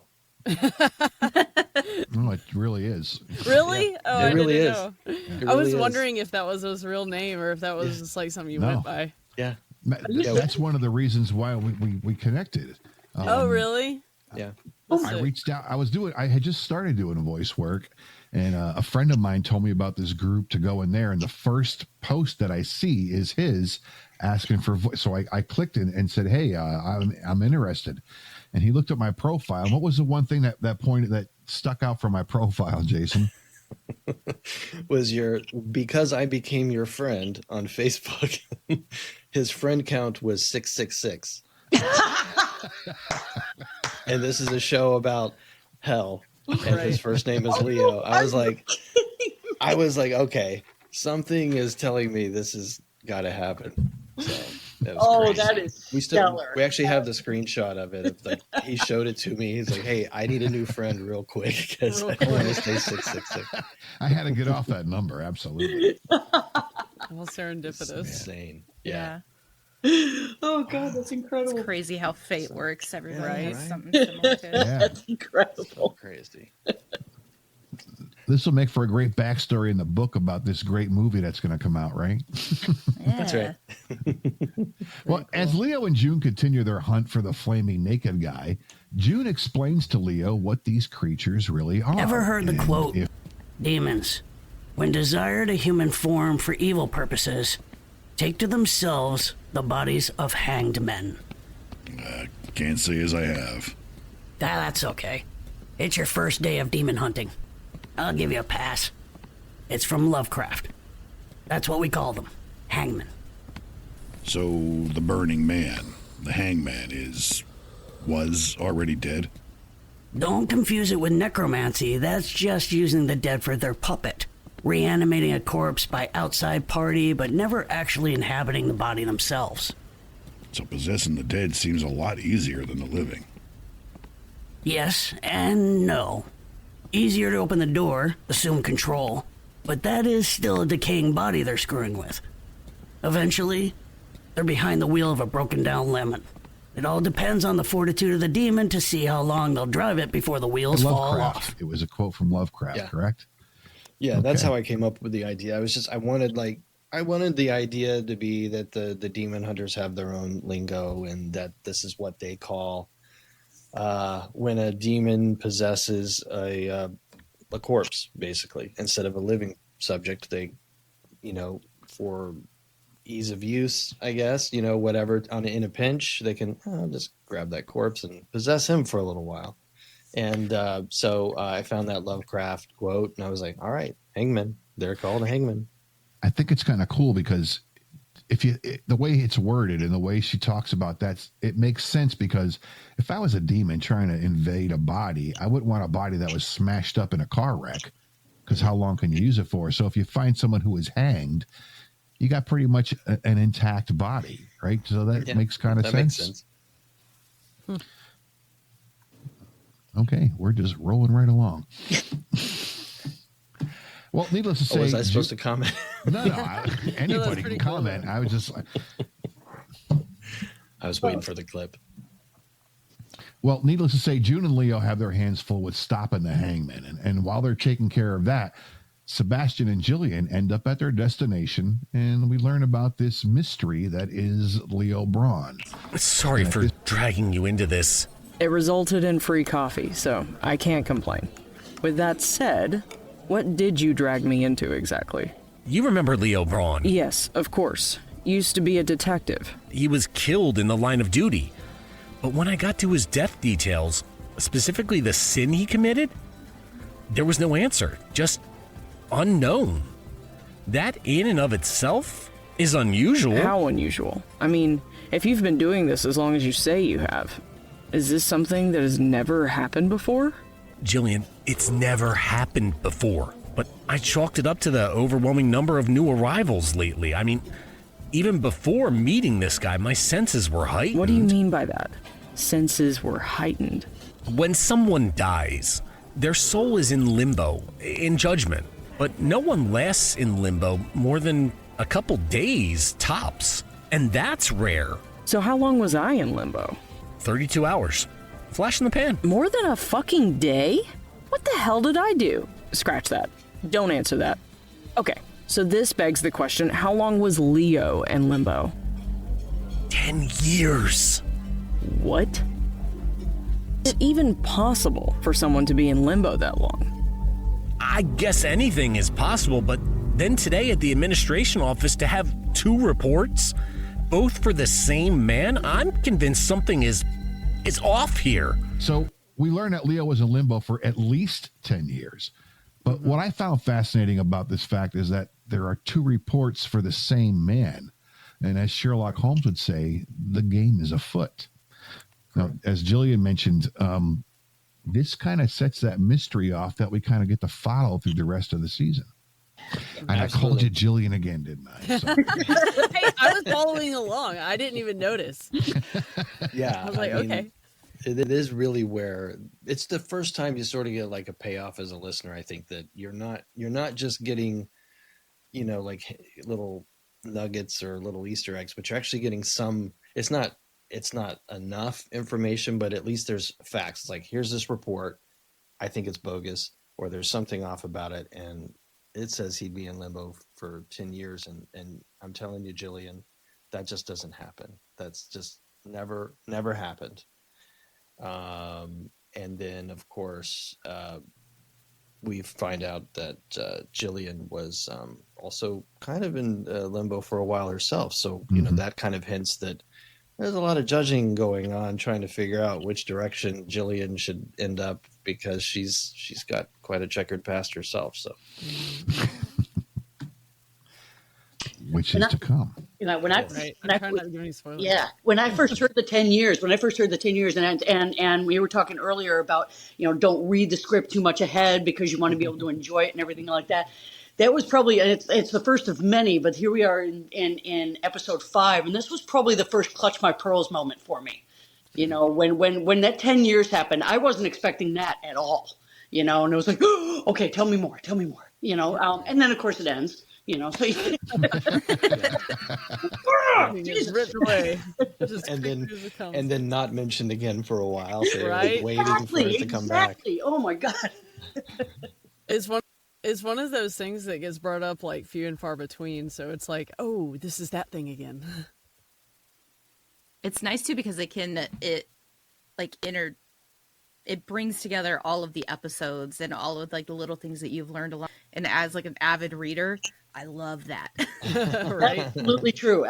No, it really is. Really? Oh, it really is. I was wondering if that was his real name or if that was just like something you went by. Yeah. That's one of the reasons why we connected. Oh, really? Yeah. I reached out. I had just started doing voice work, and a friend of mine told me about this group to go in there. And the first post that I see is his asking for voice. So I clicked in and said, "Hey, I'm interested." And he looked at my profile. What was the one thing that stuck out from my profile, Jason? Was because I became your friend on Facebook. His friend count was 666. And this is a show about hell, and his first name is Leo. I was like, okay, something is telling me this has got to happen. So that was crazy. That is stellar. We actually have the screenshot of it. He showed it to me. He's like, "Hey, I need a new friend real quick because I don't want to stay 666." I had to get off that number. Absolutely. Well, serendipitous. Insane. Yeah. Oh God, that's incredible. It's crazy how fate works. Everybody has Right. something similar to it. Yeah. That's incredible. So crazy. This will make for a great backstory in the book about this great movie that's going to come out, right? That's right. Well, as Leo and June continue their hunt for the flaming naked guy, June explains to Leo what these creatures really are. Ever heard the And quote, if- demons, when desired a human form for evil purposes, take to themselves the bodies of hanged men. Can't say as I have. That's okay. It's your first day of demon hunting. I'll give you a pass. It's from Lovecraft. That's what we call them, hangmen. So the burning man, the hangman, was already dead? Don't confuse it with necromancy. That's just using the dead for their puppet. Reanimating a corpse by outside party, but never actually inhabiting the body themselves. So possessing the dead seems a lot easier than the living. Yes and no. Easier to open the door, assume control, but that is still a decaying body they're screwing with. Eventually, they're behind the wheel of a broken down lemon. It all depends on the fortitude of the demon to see how long they'll drive it before the wheels fall off. It was a quote from Lovecraft, correct? Yeah, that's Okay. how I came up with the idea. I wanted the idea to be that the demon hunters have their own lingo and that this is what they call when a demon possesses a corpse, basically, instead of a living subject. They, for ease of use, I guess, whatever, in a pinch, they can just grab that corpse and possess him for a little while. And so I found that Lovecraft quote, and I was like, all right, hangman. They're called a hangman. I think it's kind of cool because the way it's worded and the way she talks about that, it makes sense, because if I was a demon trying to invade a body, I wouldn't want a body that was smashed up in a car wreck, because how long can you use it for? So if you find someone who is hanged, you got pretty much an intact body, right? So that makes kind of sense. Makes sense. Okay, we're just rolling right along. Well, needless to say, was I supposed to comment? No, anybody can comment. I was just like, I was waiting for the clip. well, needless to say, June and Leo have their hands full with stopping the hangman, and while they're taking care of that, Sebastian and Jillian end up at their destination, and we learn about this mystery that is Leo Brawn. Sorry for dragging you into this. It resulted in free coffee, so I can't complain. With that said, what did you drag me into exactly? You remember Leo Brawn? Yes, of course. Used to be a detective. He was killed in the line of duty. But when I got to his death details, specifically the sin he committed, there was no answer. Just unknown. That in and of itself is unusual. How unusual? I mean, if you've been doing this as long as you say you have, is this something that has never happened before? Jillian, it's never happened before. But I chalked it up to the overwhelming number of new arrivals lately. I mean, even before meeting this guy, my senses were heightened. What do you mean by that? Senses were heightened. When someone dies, their soul is in limbo, in judgment. But no one lasts in limbo more than a couple days, tops. And that's rare. So how long was I in limbo? 32 hours. Flash in the pan. More than a fucking day? What the hell did I do? Scratch that. Don't answer that. Okay, so this begs the question, how long was Leo in limbo? 10 years. What? Is it even possible for someone to be in limbo that long? I guess anything is possible, but then today at the administration office to have 2 reports, both for the same man, I'm convinced something is off here. So we learned that Leo was in limbo for at least 10 years. But what I found fascinating about this fact is that there are 2 reports for the same man. And as Sherlock Holmes would say, the game is afoot. Now, as Jillian mentioned, this kind of sets that mystery off that we kind of get to follow through the rest of the season. And I called you Jillian again, didn't I? So. Hey, I was following along. I didn't even notice. Yeah. I was like, okay. It is really where it's the first time you sort of get like a payoff as a listener. I think that you're not just getting, like little nuggets or little Easter eggs, but you're actually getting some. It's not enough information, but at least there's facts. It's like, here's this report, I think it's bogus, or there's something off about it, and it says he'd be in limbo for 10 years, and I'm telling you, Jillian, that just doesn't happen. That's just never happened. And then, of course, we find out that Jillian was also kind of in limbo for a while herself. So, you know, that kind of hints that there's a lot of judging going on, trying to figure out which direction Jillian should end up, because she's got quite a checkered past herself. So, which is to come. You know, when I first heard the 10 years, and we were talking earlier about, you know, don't read the script too much ahead because you want to be able to enjoy it and everything like that. That was probably, and it's the first of many, but here we are in episode 5, and this was probably the first clutch my pearls moment for me. You know, when that 10 years happened, I wasn't expecting that at all. You know, and it was like, oh, okay, tell me more. You know, and then of course it ends. You know, so and then not mentioned again for a while. So right? Waiting for it to come back. Oh my God. It's one of those things that gets brought up like few and far between. So it's like, oh, this is that thing again. It's nice too because it brings together all of the episodes and all of like the little things that you've learned along. And as like an avid reader, I love that. Right? Absolutely true.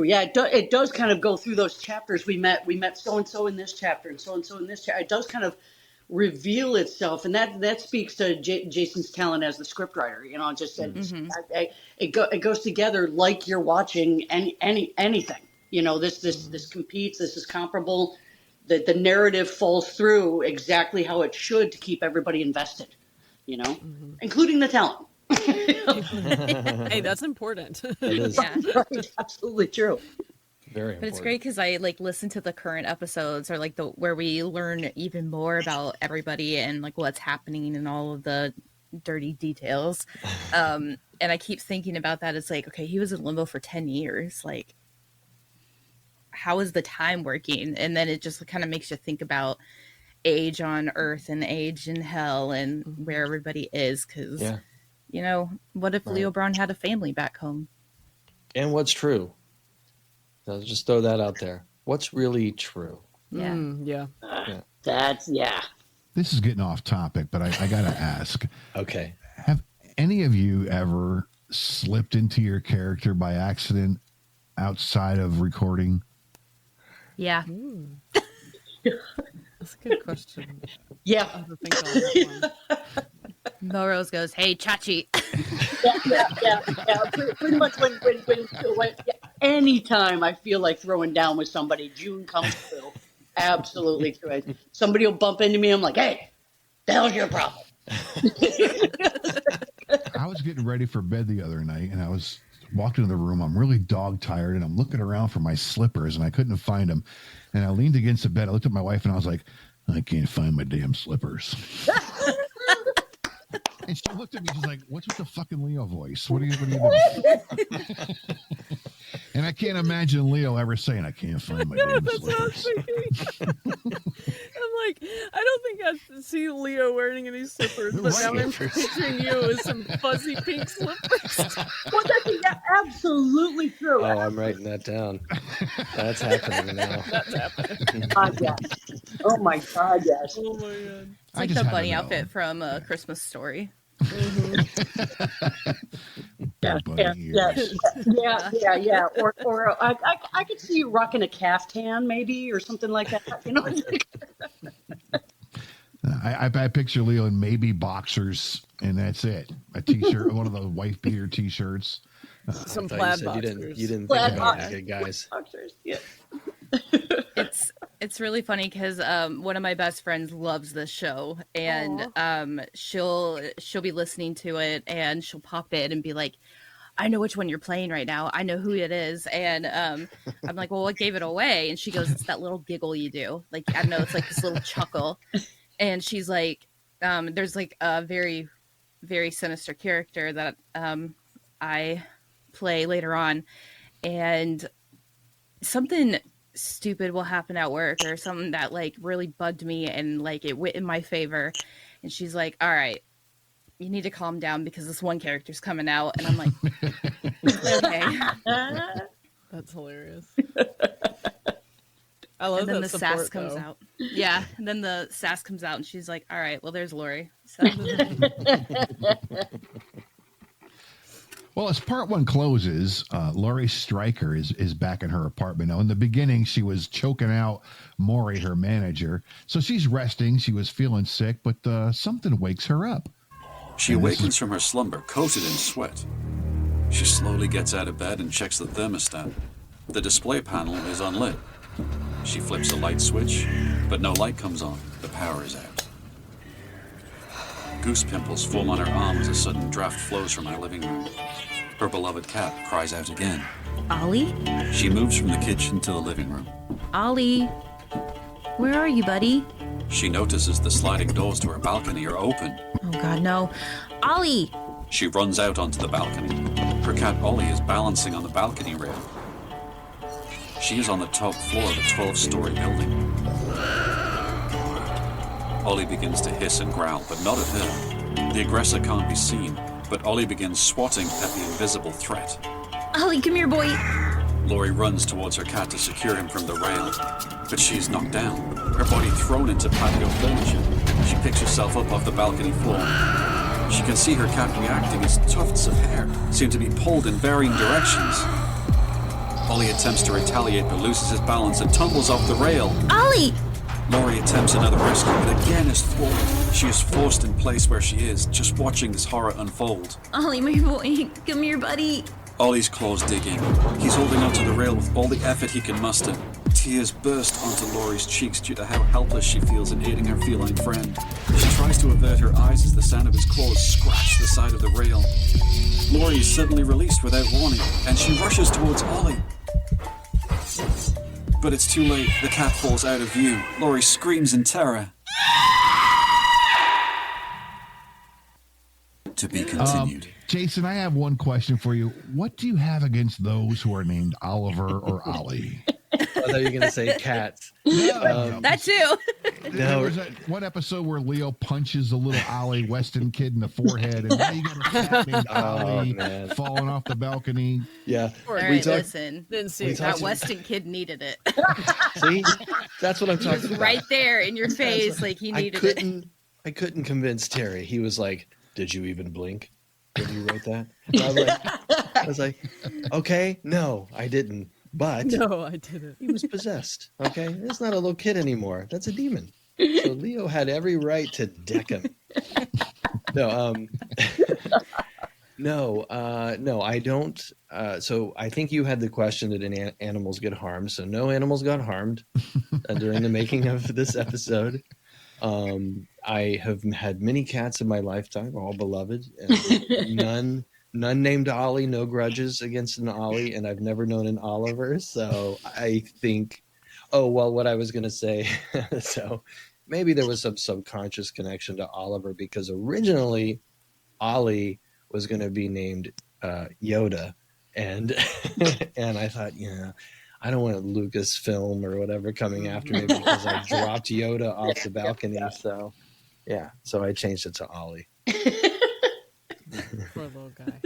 Yeah, it does kind of go through those chapters. We met so and so in this chapter and so in this chapter. It does kind of reveal itself, and that speaks to Jason's talent as the scriptwriter. You know, just it goes together like you're watching anything. You know, this competes. This is comparable. The narrative falls through exactly how it should to keep everybody invested. You know, including the talent. Hey, that's important. It is. Yeah. Right, absolutely true. Very important. But it's great because I like listen to the current episodes or like where we learn even more about everybody and like what's happening and all of the dirty details. And I keep thinking about that. It's like, okay, he was in limbo for 10 years. Like, how is the time working? And then it just kind of makes you think about age on Earth and age in hell and where everybody is. Because, you know, what if Leo Brawn had a family back home? And what's true? I'll just throw that out there. What's really true? Yeah. That's This is getting off topic, but I got to ask. Okay. Have any of you ever slipped into your character by accident outside of recording? Yeah. That's a good question. Yeah. I have to think on that one. Melrose goes, "Hey, Chachi." Yeah. Pretty much when anytime I feel like throwing down with somebody, June comes through. Absolutely true. Somebody will bump into me. I'm like, hey, the hell's your problem? I was getting ready for bed the other night, and I was walked into the room. I'm really dog tired, and I'm looking around for my slippers, and I couldn't find them. And I leaned against the bed. I looked at my wife, and I was like, I can't find my damn slippers. And she looked at me. She's like, "What's with the fucking Leo voice? What are you doing?" And I can't imagine Leo ever saying, "I can't find my damn slippers." I'm like, I don't think I see Leo wearing any slippers, but now I'm picturing you with some fuzzy pink slippers. Well, that's absolutely true. Oh, I'm writing that down. That's happening now. That's happening. Oh my God, yes. Oh my God. It's like the bunny outfit from A Christmas Story. Yeah. Or I could see you rocking a caftan maybe or something like that. You know. I picture Leo in maybe boxers, and that's it. A t-shirt, one of the wife beater t-shirts. Some plaid boxers. You didn't Plaid think about boxers. it, guys. Boxers, yeah. It's really funny because one of my best friends loves this show, and she'll be listening to it, and she'll pop in and be like, "I know which one you're playing right now. I know who it is." And I'm like, "Well, what gave it away?" And she goes, "It's that little giggle you do. Like, I don't know, it's like this little chuckle." And she's like, "There's like a very, very sinister character that I play later on, and something stupid will happen at work or something that like really bugged me and like it went in my favor. And she's like, all right, you need to calm down because this one character's coming out. And I'm like, okay. That's hilarious. I love and then that the support, sass comes though. out. Yeah. And then the sass comes out and she's like, all right, well, there's Laurie. So. Well, as part one closes, Laurie Stryker is back in her apartment. Now, in the beginning, she was choking out Maury, her manager. So she's resting. She was feeling sick, but something wakes her up. She awakens from her slumber, coated in sweat. She slowly gets out of bed and checks the thermostat. The display panel is unlit. She flips a light switch, but no light comes on. The power is out. Goose pimples form on her arm as a sudden draft flows from our living room. Her beloved cat cries out again. Ollie? She moves from the kitchen to the living room. Ollie? Where are you, buddy? She notices the sliding doors to her balcony are open. Oh, God, no. Ollie! She runs out onto the balcony. Her cat Ollie is balancing on the balcony rail. She is on the top floor of a 12-story building. Ollie begins to hiss and growl, but not at her. The aggressor can't be seen, but Ollie begins swatting at the invisible threat. Ollie, come here, boy. Laurie runs towards her cat to secure him from the rail, but she is knocked down, her body thrown into patio furniture. She picks herself up off the balcony floor. She can see her cat reacting as tufts of hair seem to be pulled in varying directions. Ollie attempts to retaliate but loses his balance and tumbles off the rail. Ollie! Laurie attempts another rescue, but again is thwarted. She is forced in place where she is, just watching this horror unfold. Ollie, my boy, come here, buddy. Ollie's claws dig in. He's holding onto the rail with all the effort he can muster. Tears burst onto Laurie's cheeks due to how helpless she feels in aiding her feline friend. She tries to avert her eyes as the sound of his claws scratch the side of the rail. Laurie is suddenly released without warning, and she rushes towards Ollie. But it's too late. The cat falls out of view. Laurie screams in terror. To be continued. Jason, I have one question for you. What do you have against those who are named Oliver or Ollie? I thought you were going to say cats. That too. There was one episode where Leo punches the little Ollie Weston kid in the forehead, and now you got a cat named Ollie falling off the balcony. Yeah. All right, listen. That Weston kid needed it. See? That's what I'm talking about. Right there in your face, like he needed it. I couldn't convince Terry. He was like, did you even blink? Did you write that? I was like, okay, no, I didn't. But no, I didn't. He was possessed. Okay, it's not a little kid anymore. That's a demon. So Leo had every right to deck him. No, no, I don't. So I think you had the question that any animals get harmed. So no animals got harmed during the making of this episode. I have had many cats in my lifetime, all beloved, and none named Ollie, no grudges against an Ollie, and I've never known an Oliver. So I think, what I was going to say, so maybe there was some subconscious connection to Oliver because originally Ollie was going to be named Yoda, and and I thought, I don't want a Lucasfilm or whatever coming after me because I dropped Yoda off the balcony. So, so I changed it to Ollie. Poor little guy.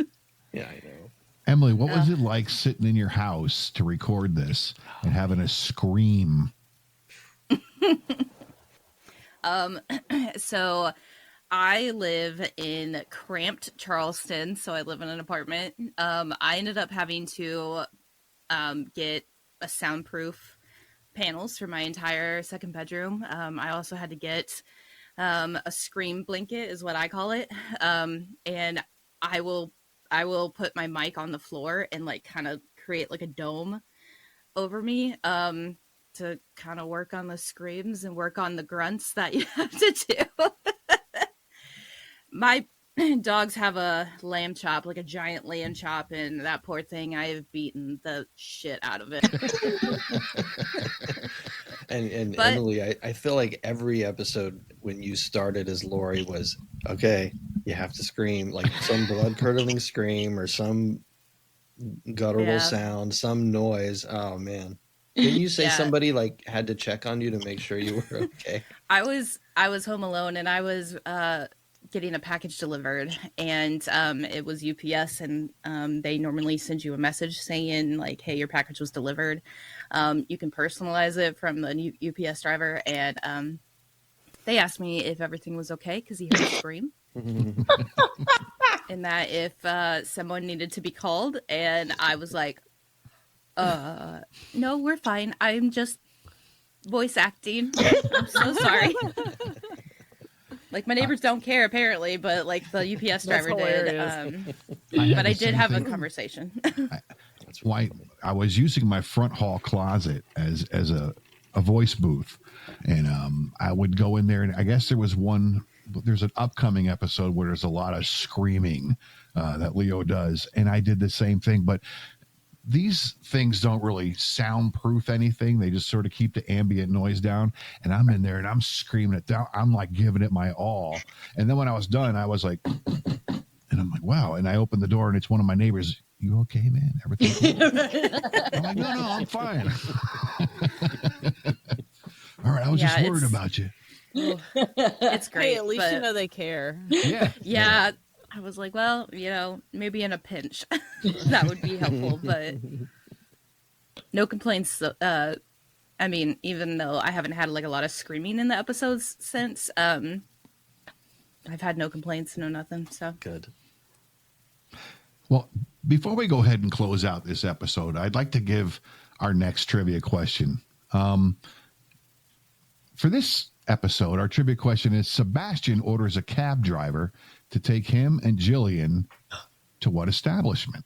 Yeah, I know. Emily, what was it like sitting in your house to record this and having a scream? So I live in cramped Charleston, so I live in an apartment. I ended up having to get a soundproof panels for my entire second bedroom. I also had to get a scream blanket is what I call it. And I will put my mic on the floor and like kind of create like a dome over me to kind of work on the screams and work on the grunts that you have to do. My dogs have a lamb chop, like a giant lamb chop, and that poor thing, I have beaten the shit out of it. And Emily, I feel like every episode when you started as Laurie was, okay, you have to scream, like some blood-curdling scream or some guttural sound, some noise. Oh man. Didn't you say Yeah. somebody like had to check on you to make sure you were okay? I was home alone, and I was getting a package delivered, and it was UPS, and they normally send you a message saying like, "Hey, your package was delivered." You can personalize it from the UPS driver, and they asked me if everything was okay because he heard a scream, and that if someone needed to be called, and I was like, "No, we're fine. I'm just voice acting. I'm so sorry." Like, my neighbors don't care apparently, but like the UPS driver did. But I did have a conversation. That's why I was using my front hall closet as a voice booth, and I would go in there, and I guess there's an upcoming episode where there's a lot of screaming that Leo does, and I did the same thing, but these things don't really soundproof anything. They just sort of keep the ambient noise down. And I'm in there and I'm screaming it down. I'm like giving it my all. And then when I was done, I was like, and I'm like, wow. And I opened the door and it's one of my neighbors. You okay, man? Everything cool? I'm like, no, I'm fine. All right. I was just worried about you. It's great. Hey, at least you know they care. Yeah. I was like, well, maybe in a pinch that would be helpful, but no complaints. I mean, even though I haven't had like a lot of screaming in the episodes since, I've had no complaints, no nothing. So good. Well, before we go ahead and close out this episode, I'd like to give our next trivia question. For this episode, our trivia question is: Sebastian orders a cab driver to take him and Jillian to what establishment?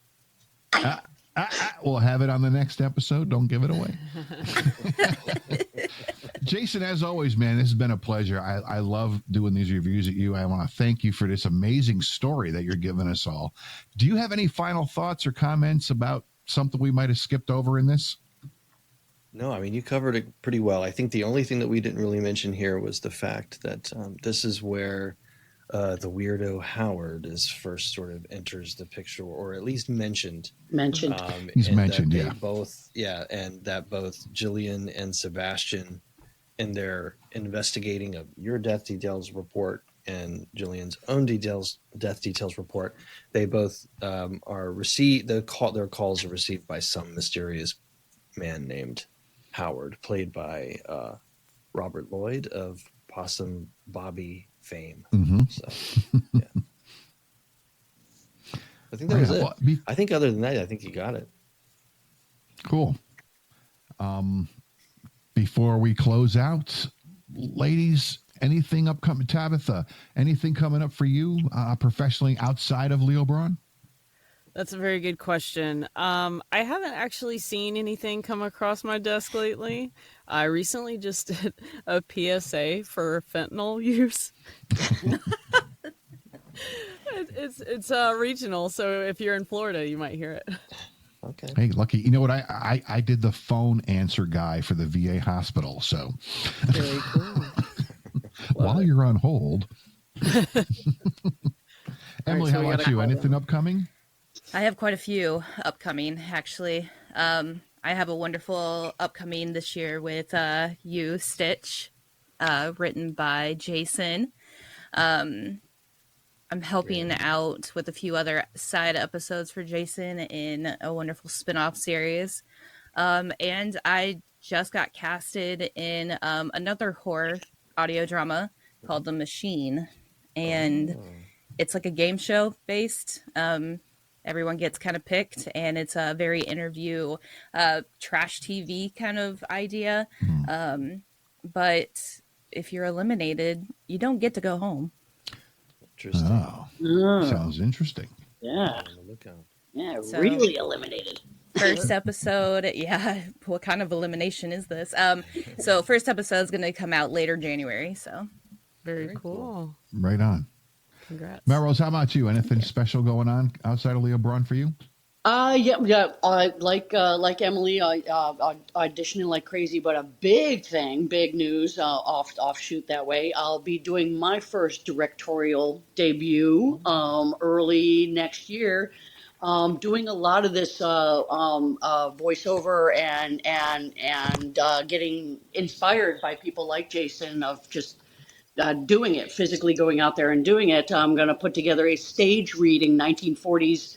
We'll have it on the next episode. Don't give it away. Jason, as always, man, this has been a pleasure. I love doing these reviews at you. I want to thank you for this amazing story that you're giving us all. Do you have any final thoughts or comments about something we might have skipped over in this? No, I mean, you covered it pretty well. I think the only thing that we didn't really mention here was the fact that this is where the weirdo Howard is first sort of enters the picture, or at least mentioned. He's mentioned, yeah. And that both Jillian and Sebastian, in their investigating of your death details report and Jillian's own death details report, they both are received. Their calls are received by some mysterious man named Howard, played by Robert Lloyd of Possum Bobby fame. Mm-hmm. So, yeah. I think that was it. I think other than that, I think you got it. Cool. Before we close out, ladies, anything upcoming? Tabitha, anything coming up for you professionally outside of Leo Brawn? That's a very good question. I haven't actually seen anything come across my desk lately. I recently just did a PSA for fentanyl use. It's regional, so if you're in Florida, you might hear it. Okay. Hey, lucky. You know what? I did the phone answer guy for the VA hospital. So Very cool. while you're on hold, Emily, how about you? Anything upcoming? I have quite a few upcoming, actually. I have a wonderful upcoming this year with You, Stitch, written by Jason. I'm helping out with a few other side episodes for Jason in a wonderful spin-off series. And I just got casted in another horror audio drama called The Machine. And it's like a game show based. Everyone gets kind of picked, and it's a very interview, trash TV kind of idea. But if you're eliminated, you don't get to go home. Interesting. Sounds interesting. Yeah. So, really eliminated. First episode, what kind of elimination is this? So first episode is going to come out later January. So very cool. Right on. Congrats. Melrose, how about you? Anything special going on outside of Leo Brawn for you? Like Emily, I auditioning like crazy, but a big news, offshoot that way. I'll be doing my first directorial debut early next year doing a lot of this voiceover and getting inspired by people like Jason of just doing it, physically going out there and doing it. I'm going to put together a stage reading 1940s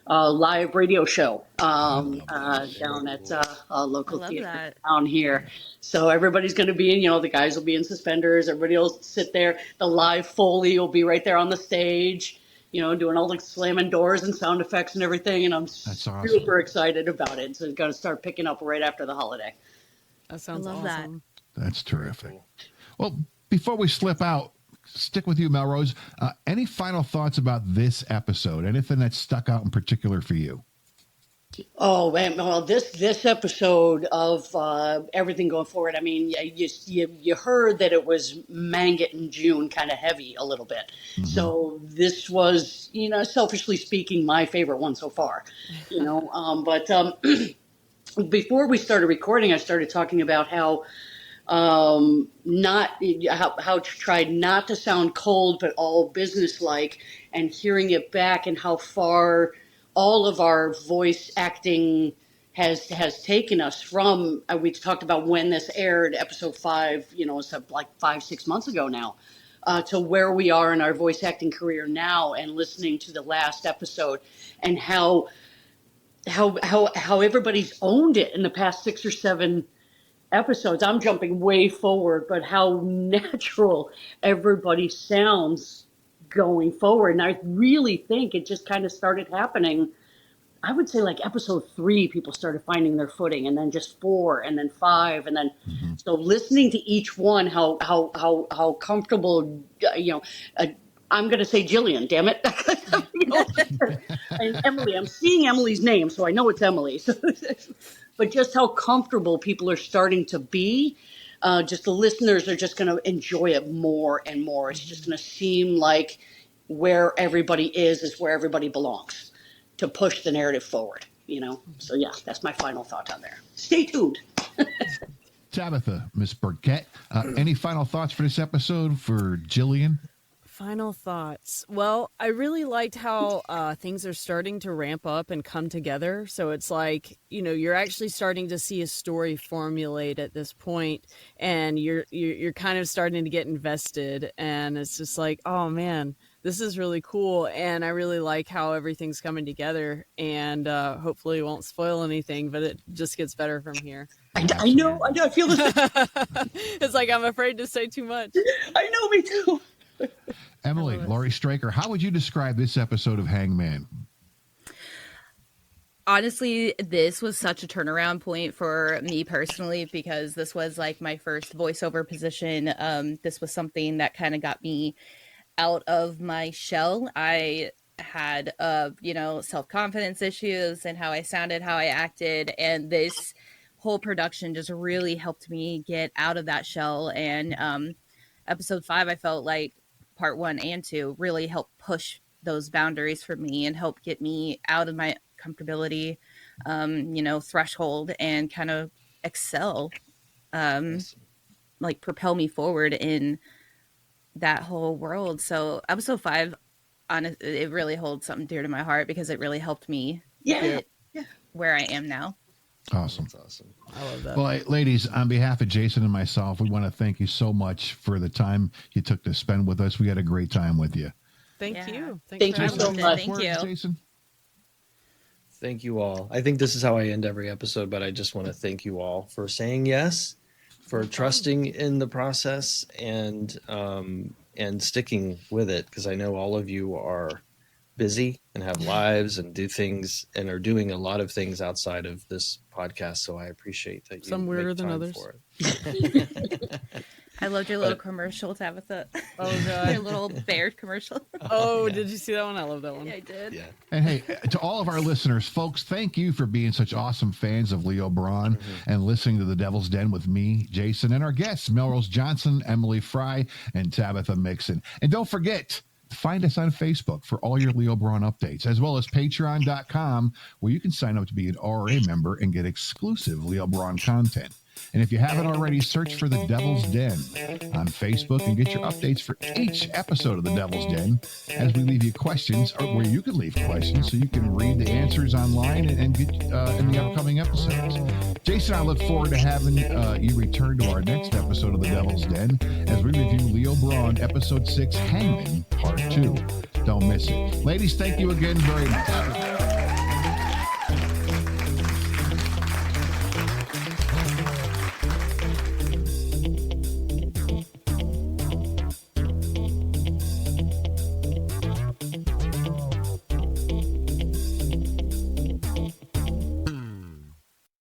live radio show down at a local theater down here. So everybody's going to be in, the guys will be in suspenders. Everybody will sit there. The live Foley will be right there on the stage, doing all the slamming doors and sound effects and everything. And I'm super excited about it. So it's going to start picking up right after the holiday. That sounds awesome. That's terrific. Well, before we slip out, stick with you, Melrose. Any final thoughts about this episode? Anything that stuck out in particular for you? Oh man, well, this episode of everything going forward. I mean, you heard that it was Mangutt and June kind of heavy a little bit. Mm-hmm. So this was, selfishly speaking, my favorite one so far. But before we started recording, I started talking about how tried not to sound cold, but all businesslike, and hearing it back and how far all of our voice acting has taken us from, we talked about when this aired, episode 5, it's like 5-6 months ago now, to where we are in our voice acting career now, and listening to the last episode and how everybody's owned it in the past 6 or 7 episodes. I'm jumping way forward, but how natural everybody sounds going forward. And I really think it just kind of started happening. I would say like episode 3, people started finding their footing, and then just 4, and then 5, and then so listening to each one, how comfortable, I'm going to say Jillian, damn it. And Emily, I'm seeing Emily's name, so I know it's Emily. But just how comfortable people are starting to be. Just the listeners are just going to enjoy it more and more. It's just going to seem like where everybody is where everybody belongs, to push the narrative forward, So yeah, that's my final thought on there. Stay tuned. Tabitha, Miss Burkett, any final thoughts for this episode for Jillian? Final thoughts. Well, I really liked how things are starting to ramp up and come together. So it's like, you're actually starting to see a story formulate at this point, and you're kind of starting to get invested, and it's just like, oh man, this is really cool. And I really like how everything's coming together, and hopefully it won't spoil anything, but it just gets better from here. I know, I feel the same. It's like, I'm afraid to say too much. I know, me too. Emily, Laurie Stryker, how would you describe this episode of Hangman? Honestly, this was such a turnaround point for me personally, because this was like my first voiceover position. This was something that kind of got me out of my shell. I had, self-confidence issues and how I sounded, how I acted, and this whole production just really helped me get out of that shell. And episode 5, I felt like part 1 and 2 really helped push those boundaries for me and help get me out of my comfortability, threshold, and kind of excel, propel me forward in that whole world. So episode 5, it really holds something dear to my heart, because it really helped me get where I am now. Awesome. That's awesome. I love that. Well, ladies, on behalf of Jason and myself, we want to thank you so much for the time you took to spend with us. We had a great time with you. Thank you. Thank you so much. Thank you. Jason. Thank you all. I think this is how I end every episode, but I just want to thank you all for saying yes, for trusting in the process, and sticking with it, because I know all of you are busy and have lives and do things and are doing a lot of things outside of this podcast. So I appreciate that you some weirder make than time others. For it. I loved your little commercial, Tabitha. Oh god, your little bear commercial. Oh, did you see that one? I love that one. Yeah, I did. Yeah. And hey, to all of our listeners, folks, thank you for being such awesome fans of Leo Brawn and listening to The Devil's Den with me, Jason, and our guests, Melrose Johnson, Emily Fry, and Tabitha Mixon. And don't forget, find us on Facebook for all your Leo Brawn updates, as well as patreon.com, where you can sign up to be an RA member and get exclusive Leo Brawn content. And if you haven't already, search for The Devil's Den on Facebook and get your updates for each episode of The Devil's Den as we leave you questions, or where you can leave questions so you can read the answers online and get in the upcoming episodes. Jason, I look forward to having you return to our next episode of The Devil's Den as we review Leo Brawn, Episode 6, Hangman, Part 2. Don't miss it. Ladies, thank you again very much.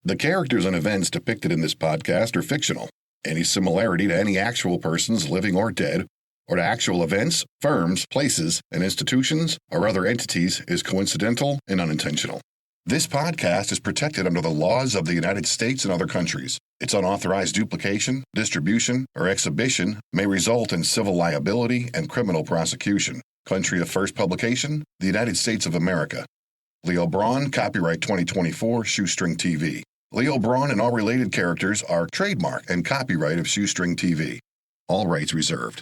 The characters and events depicted in this podcast are fictional. Any similarity to any actual persons, living or dead, or to actual events, firms, places, and institutions, or other entities is coincidental and unintentional. This podcast is protected under the laws of the United States and other countries. Its unauthorized duplication, distribution, or exhibition may result in civil liability and criminal prosecution. Country of first publication, the United States of America. Leo Brawn, copyright 2024, Shoestring TV. Leo Brawn and all related characters are trademark and copyright of Shoestring TV. All rights reserved.